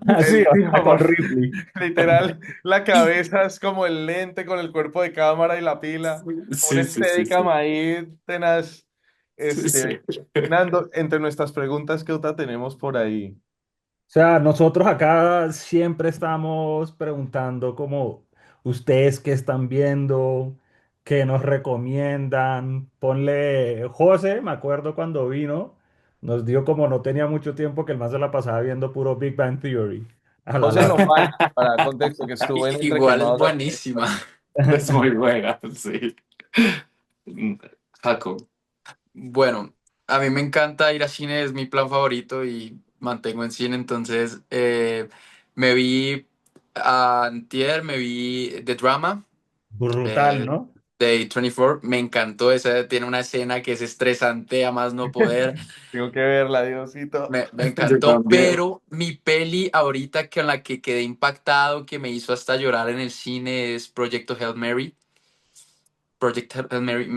Así, el o sea, con xenomorph. Ripley. Literal, la cabeza es como el lente con el cuerpo de cámara y la pila, un Sí, sí, sí, Steadicam sí. ahí tenaz. Sí, sí. Nando, entre nuestras preguntas, ¿qué otra tenemos por ahí? O sea, nosotros acá siempre estamos preguntando como ustedes qué están viendo, qué nos recomiendan. Ponle José, me acuerdo cuando vino, nos dio como no tenía mucho tiempo que el más se la pasaba viendo puro Big Bang Theory a la José larga. Lombana, para contexto, que estuvo en Entre Igual es Quemados hace buenísima. poquito. Es muy buena, sí. Jaco. Bueno, a mí me encanta ir a cine, es mi plan favorito y mantengo en cine, entonces me vi antier, me vi The Drama Brutal, eh, ¿no? de A24, me encantó, esa tiene una escena que es estresante a más no poder, Tengo que verla, Diosito. me Yo encantó, también. pero mi peli ahorita con la que quedé impactado, que me hizo hasta llorar en el cine es Proyecto Hail Mary. Project Hail Mary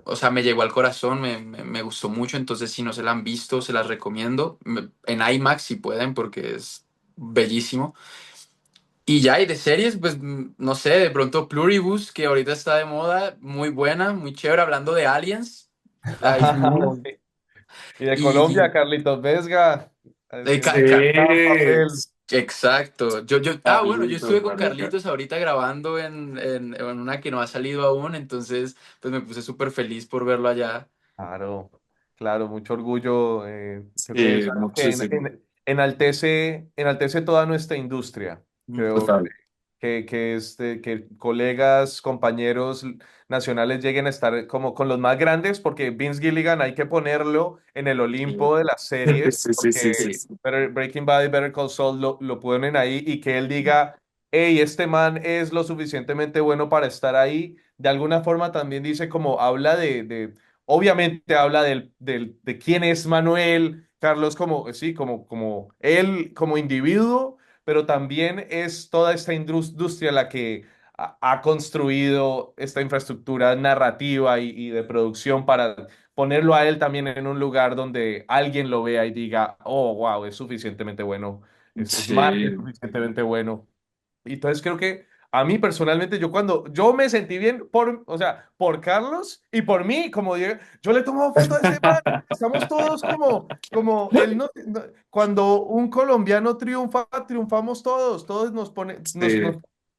o sea, me llegó al corazón, me gustó mucho, entonces si no se la han visto, se las recomiendo. En IMAX si pueden, porque es bellísimo. Y ya, y de series, pues no sé, de pronto Pluribus, que ahorita está de moda, muy buena, muy chévere, hablando de aliens. ¿La viste? Mm, Sí. Y de Colombia, Y Carlitos Vesga, de en Ca- un Ca- gran sí, papel. exacto. Bueno, yo Carlitos, estuve con marica. Carlitos ahorita grabando en una que no ha salido aún, entonces pues me puse súper feliz por verlo allá. Claro, claro, mucho orgullo. Creo que es Sí, algo que muchísimo. enaltece toda nuestra industria. Creo Total. que colegas, compañeros nacionales lleguen a estar como con los más grandes, porque Vince Gilligan hay que ponerlo en el Sí, Olimpo de las series, sí, sí, sí, sí, porque sí. Breaking Bad y Better Call Saul lo ponen ahí y que él diga, hey, este man es lo suficientemente bueno para estar ahí. De alguna forma también dice como habla obviamente habla de quién es Manuel, Carlos como, sí, como él como individuo, pero también es toda esta industria la que ha construido esta infraestructura narrativa y de producción para ponerlo a él también en un lugar donde alguien lo vea y diga, oh, wow, es suficientemente bueno, es más que Sí, suficientemente bueno. Y entonces creo que a mí personalmente, yo me sentí bien o sea, por Carlos y por mí, como dije, yo le tomo foto a ese man, estamos todos como él cuando un colombiano triunfa, triunfamos todos, todos sí,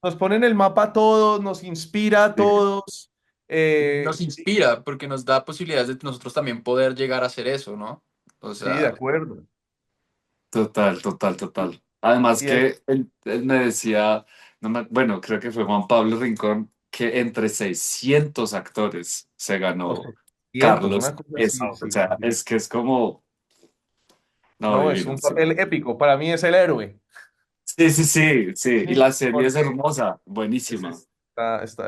nos ponen el mapa a todos, nos inspira a sí. todos, Nos sí, inspira porque nos da posibilidades de nosotros también poder llegar a hacer eso, ¿no? O sí, de sea, acuerdo. Total, total, Y, total. Además y es- que él me decía, bueno, creo que fue Juan Pablo Rincón, que entre 600 actores se o ganó 600, Carlos una cosa eso. así, O sí, sea, sí. es que es como, no, No, es divino, un sí. papel épico, para mí es el héroe. Sí, sí, sí, sí. Y Sí, la serie es porque hermosa, buenísima.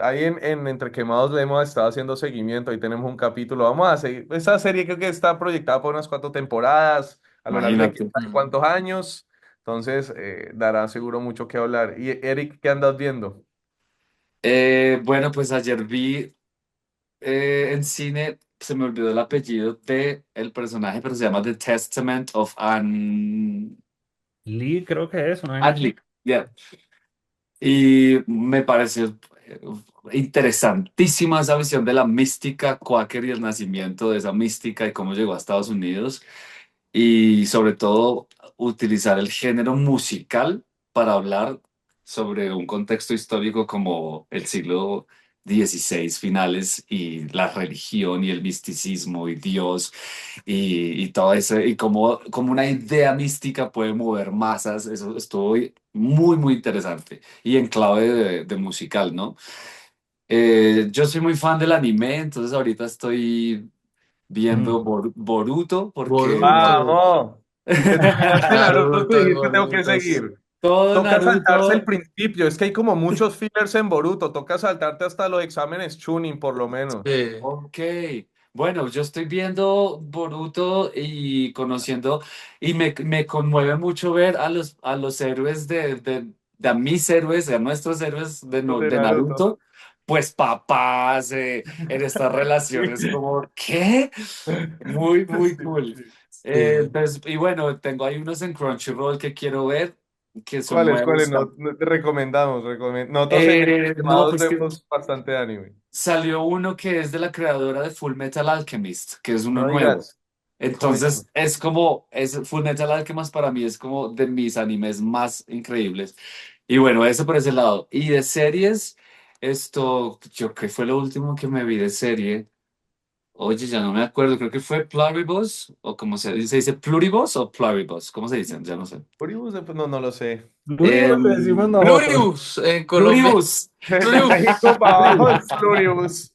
ahí en Entre Quemados le hemos estado haciendo seguimiento, ahí tenemos un capítulo, vamos a seguir, esta serie creo que está proyectada por unas 4 temporadas, a lo largo de quién Imagínate. sabe cuántos años, entonces dará seguro mucho que hablar. Y Eric, ¿qué andas viendo? Bueno, pues ayer vi en cine, se me olvidó el apellido de el personaje, pero se llama The Testament of Lee creo que es, una vaina Anne así. Lee. Yeah. Y me pareció interesantísima esa visión de la mística Quaker y el nacimiento de esa mística y cómo llegó a Estados Unidos. Y sobre todo utilizar el género musical para hablar sobre un contexto histórico como el siglo XVI finales y la religión y el misticismo y Dios y todo eso, y cómo una idea mística puede mover masas. Eso estuvo muy, muy interesante y en clave de musical, ¿no? Yo soy muy fan del anime, entonces ahorita estoy Mm. viendo Boruto porque Boruto. Vamos. Y te terminaste Naruto y Naruto, dijiste tengo que Boruto. seguir. todo Toca saltarse el Naruto. principio, es que hay como muchos fillers en Boruto, toca saltarte hasta los exámenes Chunin por lo menos. Sí. Ok, bueno, yo estoy viendo Boruto y conociendo, y me conmueve mucho ver a los héroes de a mis héroes, a nuestros héroes Los de de Naruto. Naruto, pues papás, en estas relaciones como, ¿qué? Muy, muy Sí, cool. sí. Sí. Entonces, y bueno, tengo ahí unos en Crunchyroll que quiero ver, que son ¿Cuáles? ¿Cuáles? nuevos. No te recomendamos, nosotros en No, Estimados pues que vemos bastante anime. salió uno que es de la creadora de Full Metal Alchemist, que es uno No nuevo. digas, Entonces, coméntame. es como, Full Metal Alchemist para mí es como de mis animes más increíbles. Y bueno, eso por ese lado. Y de series, yo qué fue lo último que me vi de serie. Oye, ya no me acuerdo, creo que fue Pluribus, o como se dice, Pluribus o Pluribus, ¿cómo se dicen? Ya no sé. Pluribus, pues no lo sé. Pluribus le decimos Em, nosotros. Pluribus en Colombia. Pluribus. De México Pluribus. para abajo es Pluribus.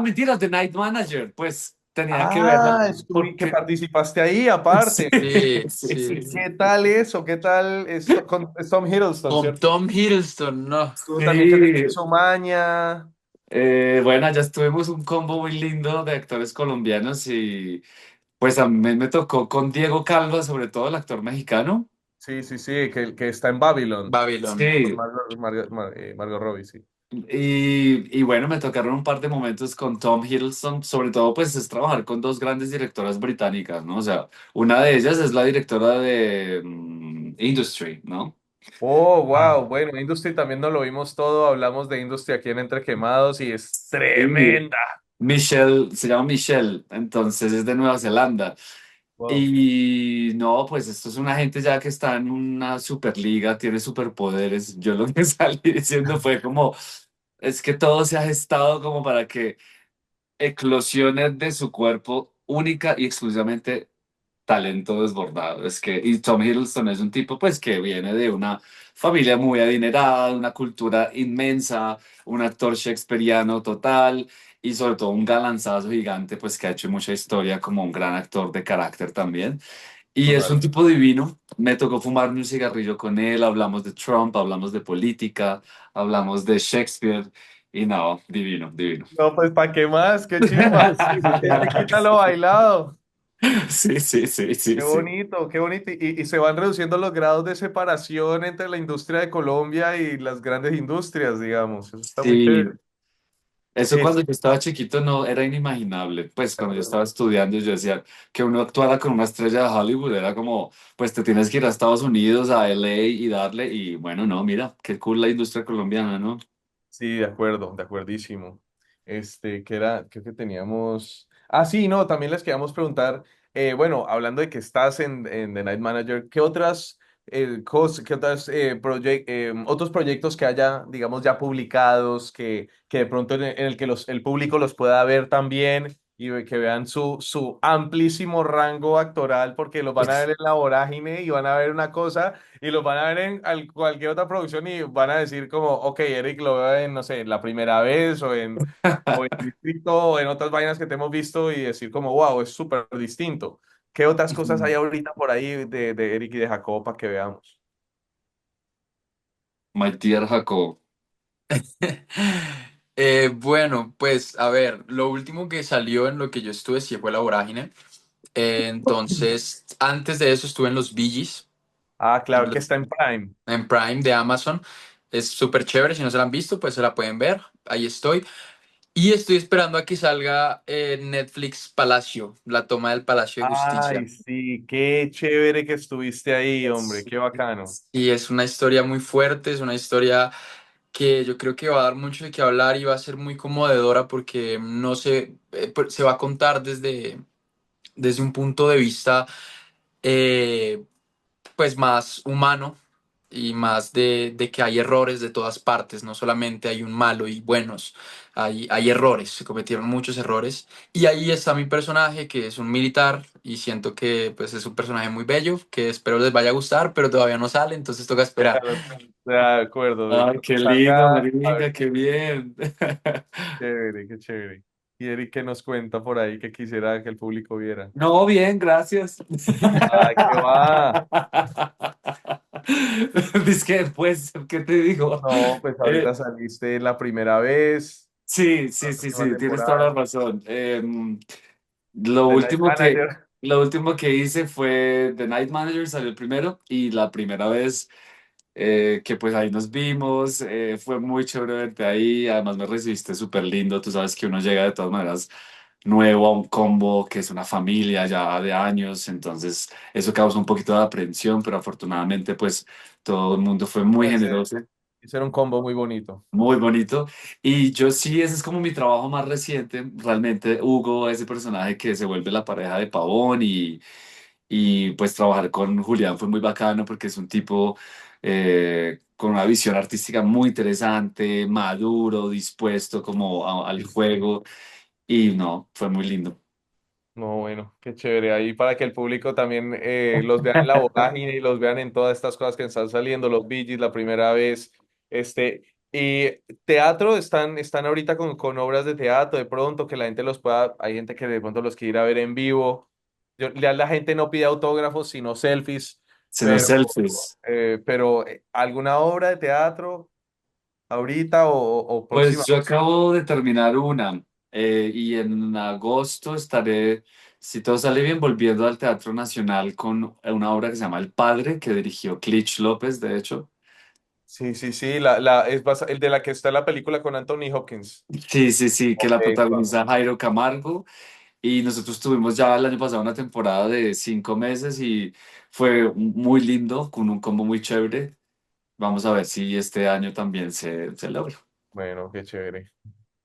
Mentiras, The Night Manager, pues tenía que verla Ah, que porque participaste ahí sí, aparte. Sí, sí, sí, sí. ¿Qué sí. tal eso? ¿Qué tal esto con Tom Hiddleston, Con cierto? Tom Hiddleston, no. Tú también que le tienes Sí, su maña. bueno, ya estuvimos un combo muy lindo de actores colombianos y pues a mí me tocó con Diego Calva, sobre todo el actor mexicano. Sí, sí, sí, que está en Babylon. Babylon. Con Sí, Margot Robbie, sí. Y bueno, me tocaron un par de momentos con Tom Hiddleston, sobre todo pues es trabajar con dos grandes directoras británicas, ¿no? O sea, una de ellas es la directora de Industry, ¿no? Oh, wow. Bueno, Industry también no lo vimos todo. Hablamos de Industry aquí en Entre Quemados y es Sí. tremenda. Michelle, se llama Michelle, entonces es de Nueva Zelanda. Wow. Y no, pues esto es una gente ya que está en una superliga, tiene superpoderes. Yo lo que salí diciendo fue como, es que todo se ha gestado como para que eclosione de su cuerpo única y exclusivamente talento desbordado. Es que, y Tom Hiddleston es un tipo pues que viene de una familia muy adinerada, una cultura inmensa, un actor shakespeariano total y sobre todo un galanzazo gigante pues que ha hecho mucha historia como un gran actor de carácter también. Y es un Total. tipo divino. Me tocó fumarme un cigarrillo con él, hablamos de Trump, hablamos de política, hablamos de Shakespeare y no, divino, divino. No, pues ¿para qué más? ¡Qué chimba! ¡Qué chiquita lo bailado! Sí, sí, sí, sí, Qué sí. bonito, qué bonito. Y se van reduciendo los grados de separación entre la industria de Colombia y las grandes industrias, digamos. Eso está muy Sí, chévere. eso cuando yo estaba chiquito no era inimaginable. Pues cuando yo estaba estudiando yo decía que uno actuara con una estrella de Hollywood era como, pues te tienes que ir a Estados Unidos, a LA y darle. Y bueno, no, mira, qué cool la industria colombiana, ¿no? Sí, de acuerdo, de acuerdísimo. Que era, creo que teníamos. Ah, sí, no, también les queríamos preguntar, bueno, hablando de que estás en The Night Manager, ¿qué otras qué otras otros proyectos que haya, digamos, ya publicados, que de pronto en el que el público los pueda ver también y que vean su amplísimo rango actoral, porque los van a ver en La Vorágine y van a ver una cosa y los van a ver en cualquier otra producción y van a decir como, ok, Eric lo veo en, no sé, La Primera Vez o en Distrito o en otras vainas que te hemos visto y decir como, wow, es súper distinto. ¿Qué otras cosas hay ahorita por ahí de Eric y de Jacobo para que veamos? My dear Jacob. Bueno, pues a ver, lo último que salió en lo que yo estuve sí fue La Vorágine. Entonces, antes de eso estuve en Los Bee Gees, Ah, claro que está en Prime. en Prime de Amazon. Es súper chévere, si no se la han visto, pues se la pueden ver. Ahí estoy. Y estoy esperando a que salga Netflix Palacio, la toma del Palacio de Justicia. Ay, sí, qué chévere que estuviste ahí, hombre, qué bacano. Y es una historia muy fuerte, es una historia que yo creo que va a dar mucho de qué hablar y va a ser muy conmovedora porque no se, pues, se va a contar desde un punto de vista eh, pues más humano y más de que hay errores de todas partes, no solamente hay un malo y buenos, hay errores, se cometieron muchos errores y ahí está mi personaje que es un militar y siento que pues es un personaje muy bello que espero les vaya a gustar, pero todavía no sale, entonces toca esperar. Claro, de acuerdo, de Ay, cuando qué lindo, salga, a ver, marica, qué bien. qué chévere, qué chévere. Y Eric, ¿qué nos cuenta por ahí que quisiera que el público viera? No, bien, gracias. Ay, qué va. Dice que pues, ¿qué te digo? No, pues Eh, ahorita saliste la primera vez, sí, la sí, sí, última sí, tienes toda la temporada, razón. Lo The Night último que, Manager. lo último que hice fue The Night Manager, salió el primero, y la primera vez que pues ahí nos vimos, fue muy chévere verte ahí, además me recibiste súper lindo, tú sabes que uno llega de todas maneras nuevo a un combo que es una familia ya de años, entonces eso causa un poquito de aprensión, pero afortunadamente pues todo el mundo fue muy No, generoso. ese era un combo muy bonito. Muy bonito. Y yo sí, ese es como mi trabajo más reciente. Realmente Hugo, ese personaje que se vuelve la pareja de Pavón y pues trabajar con Julián fue muy bacano porque es un tipo con una visión artística muy interesante, maduro, dispuesto como al juego y no, fue muy lindo. No, bueno, qué chévere. Ahí para que el público también los vean en la vorágine y los vean en todas estas cosas que están saliendo, los Bee Gees la primera vez. Y teatro, están ahorita con obras de teatro, de pronto que la gente los pueda, hay gente que de pronto los quiere ir a ver en vivo. La gente no pide autógrafos, sino selfies, Sino pero, selfies. ¿alguna obra de teatro ahorita o Pues próxima? yo acabo de terminar una y en agosto estaré, si todo sale bien, volviendo al Teatro Nacional con una obra que se llama El Padre, que dirigió Clich López, de hecho. Sí, sí, sí, el de la que está en la película con Anthony Hopkins. Sí, sí, sí, que Ok, la protagoniza Jairo Camargo. Y nosotros tuvimos ya el año pasado una temporada de 5 meses y fue muy lindo, con un combo muy chévere. Vamos a ver si este año también se logra. bueno, qué chévere.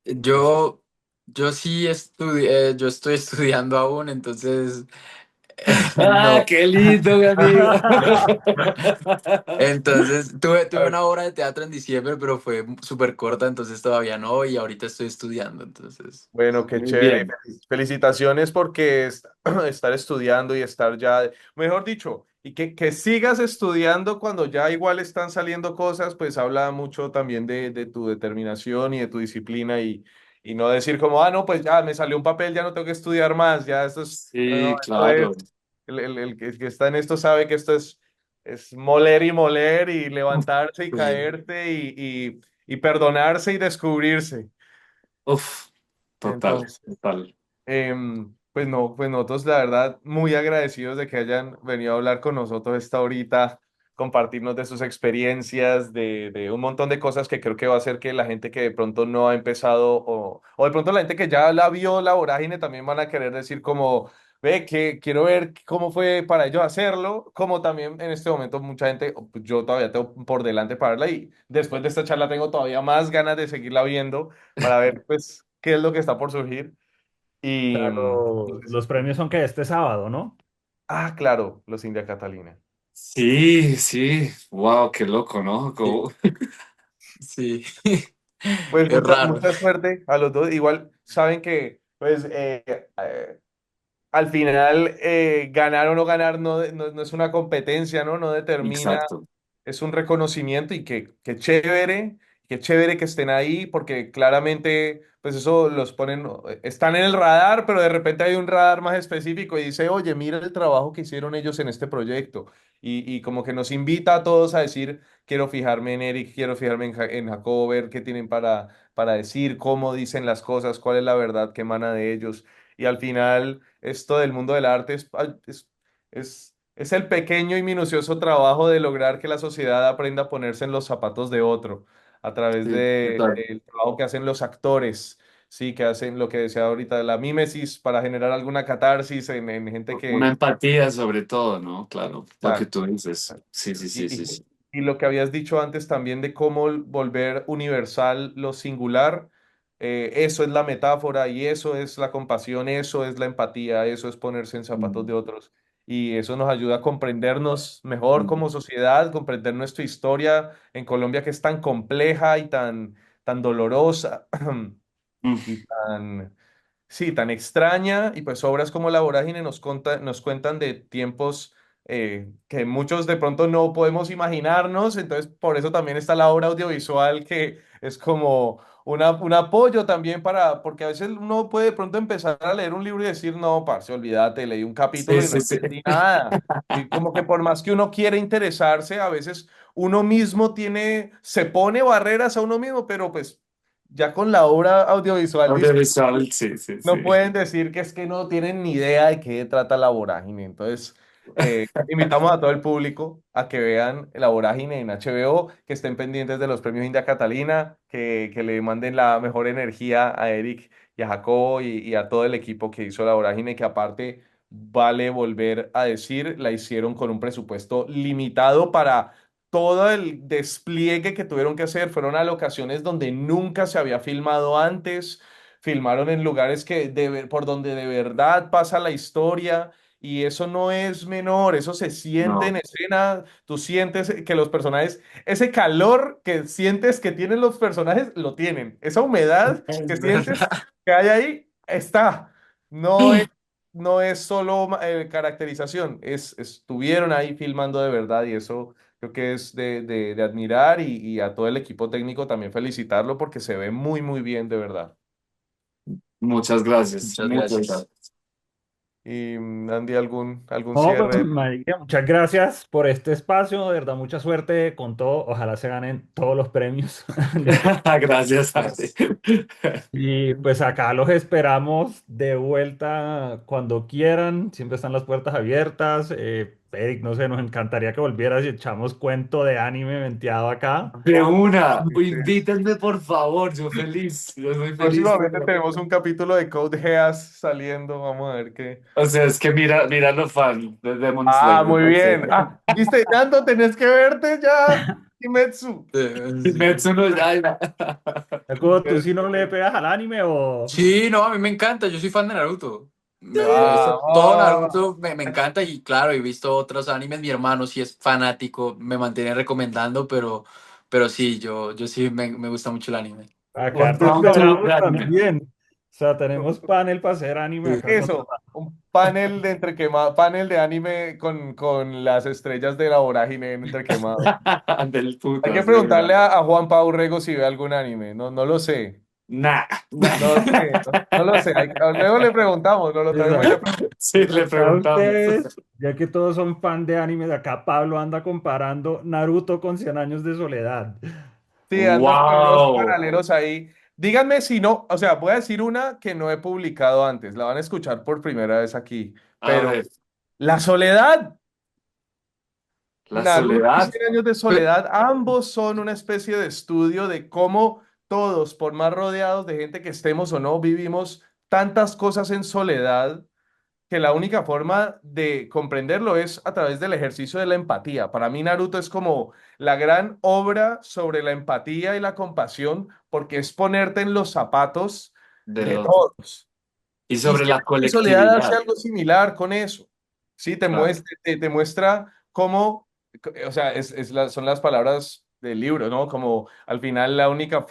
Qué chévere. Yo, yo sí estudié, yo estoy estudiando aún, entonces ¡Ah, no. qué lindo, mi amigo! Entonces tuve una obra de teatro en diciembre, pero fue súper corta, entonces todavía no, y ahorita estoy estudiando, entonces. Bueno, qué Muy chévere. bien. Felicitaciones porque estar estudiando y estar ya, mejor dicho, y que sigas estudiando cuando ya igual están saliendo cosas, pues habla mucho también de tu determinación y de tu disciplina y no decir como, ah, no, pues ya me salió un papel, ya no tengo que estudiar más, ya esto es, no, Sí, esto es, claro. el que está en esto sabe que esto es moler y levantarse y Sí. caerte y perdonarse y descubrirse. Uf, total, Entonces, total. pues no, pues nosotros la verdad muy agradecidos de que hayan venido a hablar con nosotros esta horita, compartirnos de sus experiencias, de un montón de cosas que creo que va a hacer que la gente que de pronto no ha empezado o de pronto la gente que ya la vio la vorágine también van a querer decir como, ve, que quiero ver cómo fue para ellos hacerlo, como también en este momento mucha gente, pues, yo todavía tengo por delante para verla y después de esta charla tengo todavía más ganas de seguirla viendo para ver pues qué es lo que está por surgir. Y entonces, Los premios son que este sábado, ¿no? claro, los India Catalina. Sí, sí. Wow, qué loco, ¿no? Sí, Como- sí. Pues Es raro. mucha suerte a los dos. Igual saben que pues al final ganar o no ganar no es una competencia, ¿no? No determina, Exacto. es un reconocimiento y qué chévere que estén ahí, porque claramente, pues eso los ponen, están en el radar, pero de repente hay un radar más específico y dice, oye, mira el trabajo que hicieron ellos en este proyecto. Y como que nos invita a todos a decir, quiero fijarme en Eric, quiero fijarme en Jacobo, ver qué tienen para decir, cómo dicen las cosas, cuál es la verdad que emana de ellos. Y al final, esto del mundo del arte es el pequeño y minucioso trabajo de lograr que la sociedad aprenda a ponerse en los zapatos de otro a través Sí, total. del trabajo que hacen los actores, sí, que hacen lo que decía ahorita, la mímesis para generar alguna catarsis en gente Una que... empatía sobre todo, ¿no? Claro, lo que tú Exacto. dices. Sí, sí, sí, sí, sí. Y lo que habías dicho antes también de cómo volver universal lo singular, eso es la metáfora y eso es la compasión, eso es la empatía, eso es ponerse en zapatos de Mm, otros. Y eso nos ayuda a comprendernos mejor mm, como sociedad, comprender nuestra historia en Colombia que es tan compleja y tan dolorosa mm. y tan... Sí, tan extraña y pues obras como La Vorágine nos cuentan de tiempos que muchos de pronto no podemos imaginarnos, entonces por eso también está la obra audiovisual que es como un apoyo también porque a veces uno puede de pronto empezar a leer un libro y decir, no, parce, olvídate, leí un Sí, capítulo y no sí, sí. entendí nada. Y como que por más que uno quiera interesarse, a veces uno mismo se pone barreras a uno mismo, pero pues ya con la obra audiovisual Audiovisual, sí, sí, no sí. pueden decir que es que no tienen ni idea de qué trata la vorágine. Entonces, invitamos a todo el público a que vean la vorágine en HBO, que estén pendientes de los premios India Catalina, que le manden la mejor energía a Eric y a Jacobo y a todo el equipo que hizo la vorágine, que aparte, vale volver a decir, la hicieron con un presupuesto limitado para todo el despliegue que tuvieron que hacer. Fueron a locaciones donde nunca se había filmado antes, filmaron en lugares por donde de verdad pasa la historia y eso no es menor, eso se siente en No. escena, tú sientes que los personajes, ese calor que sientes que tienen los personajes, lo tienen, esa humedad que Es sientes verdad. que hay ahí, está, no es, no es solo caracterización, estuvieron ahí filmando de verdad y eso... Creo que es de admirar y a todo el equipo técnico también felicitarlo porque se ve muy, muy bien de verdad. Muchas gracias. Muchas Muchas gracias. gracias. Y Andy, algún No, pues, cierre. marica, muchas gracias por este espacio, de verdad, mucha suerte con todo. Ojalá se ganen todos los premios. Gracias, Arte. Y pues acá los esperamos de vuelta cuando quieran, siempre están las puertas abiertas. Eric, no sé, nos encantaría que volvieras y echamos cuento de anime venteado acá. De una, Sí, sí. invítenme por favor, yo feliz, yo soy feliz. Próximamente tenemos un capítulo de Code Geass saliendo, vamos a ver qué. O sea, es que mira lo fan de Demon Ah, Slayer, muy en bien. serio. Ah, viste, Nando, tenés que verte ya, Kimetsu. Sí. Kimetsu no Yaiba. Jacobo, ¿tú sí no le pegas al anime o...? Sí, no, a mí me encanta, yo soy fan de Naruto. Me he visto todo Vamos. Naruto, me encanta y claro, he visto otros animes, mi hermano sí es fanático, me mantiene recomendando, pero sí, yo sí me gusta mucho el anime. Acá te Otro club esperamos de anime. también. O sea, tenemos panel para hacer anime Sí. acá con Eso, un panel de panel de anime con las estrellas de la vorágine en entre quemados. Del Hay que putas, de preguntarle verdad. a Juan Pau Rego si ve algún anime. No, no lo sé. Nah. No lo sé. No lo sé. Luego le preguntamos, nos lo traemos y le esa. preguntamos. Sí, le A preguntamos. ustedes, ya que todos son fan de anime, de acá Pablo anda comparando Naruto con Cien años de soledad. Sí, andan con unos Wow. paralelos ahí. Díganme si no, o sea, voy a decir una que no he publicado antes, la van a escuchar por primera vez aquí, A pero ver, La Soledad, la Naruto y soledad Cien Años de Pe- Soledad, ambos son una especie de estudio de cómo todos, por más rodeados de gente que estemos o no, vivimos tantas cosas en soledad que la única forma de comprenderlo es a través del ejercicio de la empatía. Para mí, Naruto es como la gran obra sobre la empatía y la compasión, porque es ponerte en los zapatos del de otro. todos. Y Y sobre Cien la Años de Soledad hace colectividad. algo similar con eso. Sí, Claro. te muestra cómo, o sea, son las palabras del libro, ¿no? Como al final la única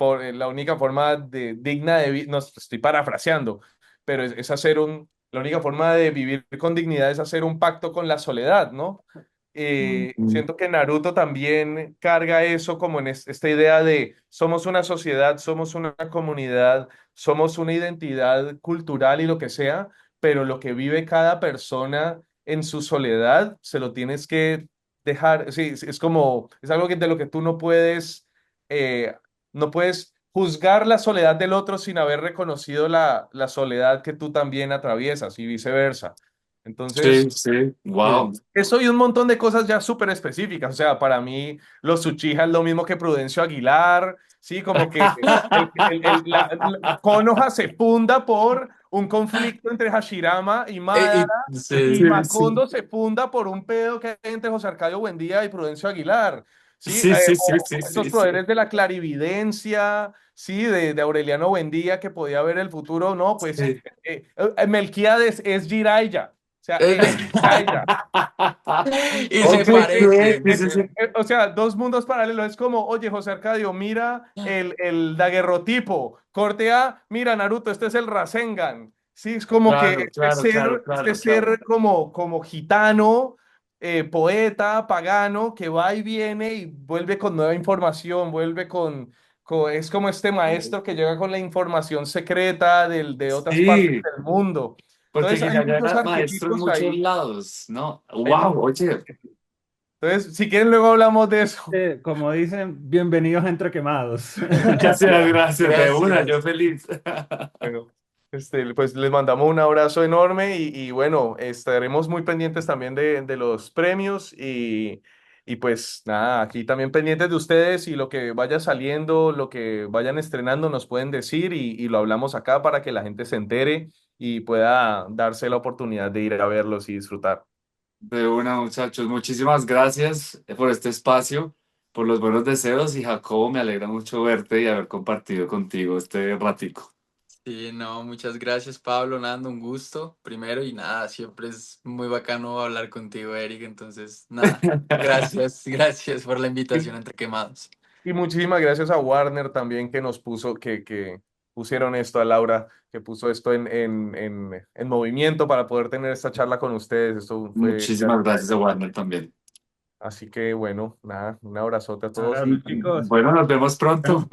forma digna de vivir, no estoy parafraseando, pero es hacer la única forma de vivir con dignidad es hacer un pacto con la soledad, ¿no? Mm. Siento que Naruto también carga eso como en esta idea de somos una sociedad, somos una comunidad, somos una identidad cultural y lo que sea, pero lo que vive cada persona en su soledad se lo tienes que dejar, sí, es como, es algo de lo que tú eh, no puedes juzgar la soledad del otro sin haber reconocido la soledad que tú también atraviesas y viceversa. Entonces, Sí, sí. Wow. eso y un montón de cosas ya súper específicas. O sea, para mí, los Uchiha es lo mismo que Prudencio Aguilar. Sí, como que Konoha se funda por un conflicto entre Hashirama y Madara, y sí. Sí, sí. Macondo se funda por un pedo que hay entre José Arcadio Buendía y Prudencio Aguilar. Sí, Sí, sí, sí, o sí, esos sí, sí. poderes de la clarividencia, sí, de Aureliano Buendía que podía ver el futuro. No, pues Sí. Melquíades es Jiraiya. O sea, es Jiraiya. Y se Ok, ¿qué? parecen. Sí, sí, sí. O sea, dos mundos paralelos. Es como, oye, José Arcadio, mira el daguerrotipo. Corte A, mira, Naruto, este es el Rasengan. Sí, es como que Claro, claro, claro, este claro, claro. ser como gitano, poeta, pagano, que va y viene y vuelve con nueva información, vuelve es como este maestro que llega con la información secreta de otras partes Sí, del mundo. porque Entonces, hay Jiraiya muchos era maestro en arquetipos muchos ahí. lados, ¿no? Hay muchos Wow, oye. arquetipos. Entonces, si quieren, luego hablamos de eso. Como dicen, bienvenidos a Entre Quemados. Gracias, gracias, de una, yo Gracias. feliz. Bueno, pues les mandamos un abrazo enorme y bueno, estaremos muy pendientes también de los premios y pues nada, aquí también pendientes de ustedes y lo que vaya saliendo, lo que vayan estrenando, nos pueden decir y lo hablamos acá para que la gente se entere y pueda darse la oportunidad de ir a verlos y disfrutar. De una, muchachos, muchísimas gracias por este espacio, por los buenos deseos y Jacobo, me alegra mucho verte y haber compartido contigo este ratico. Sí, no, muchas gracias, Pablo, Nando, un gusto primero y nada, siempre es muy bacano hablar contigo, Eric, entonces nada, gracias, gracias por la invitación a Entre Quemados. Y muchísimas gracias a Warner también que nos puso, que pusieron esto a Laura, que puso esto en movimiento para poder tener esta charla con ustedes. Esto fue Muchísimas gracias a gracias a ellos. Warner también. Así que bueno, nada, un abrazote a todos Abrazo, y chicos. Bueno, nos vemos pronto.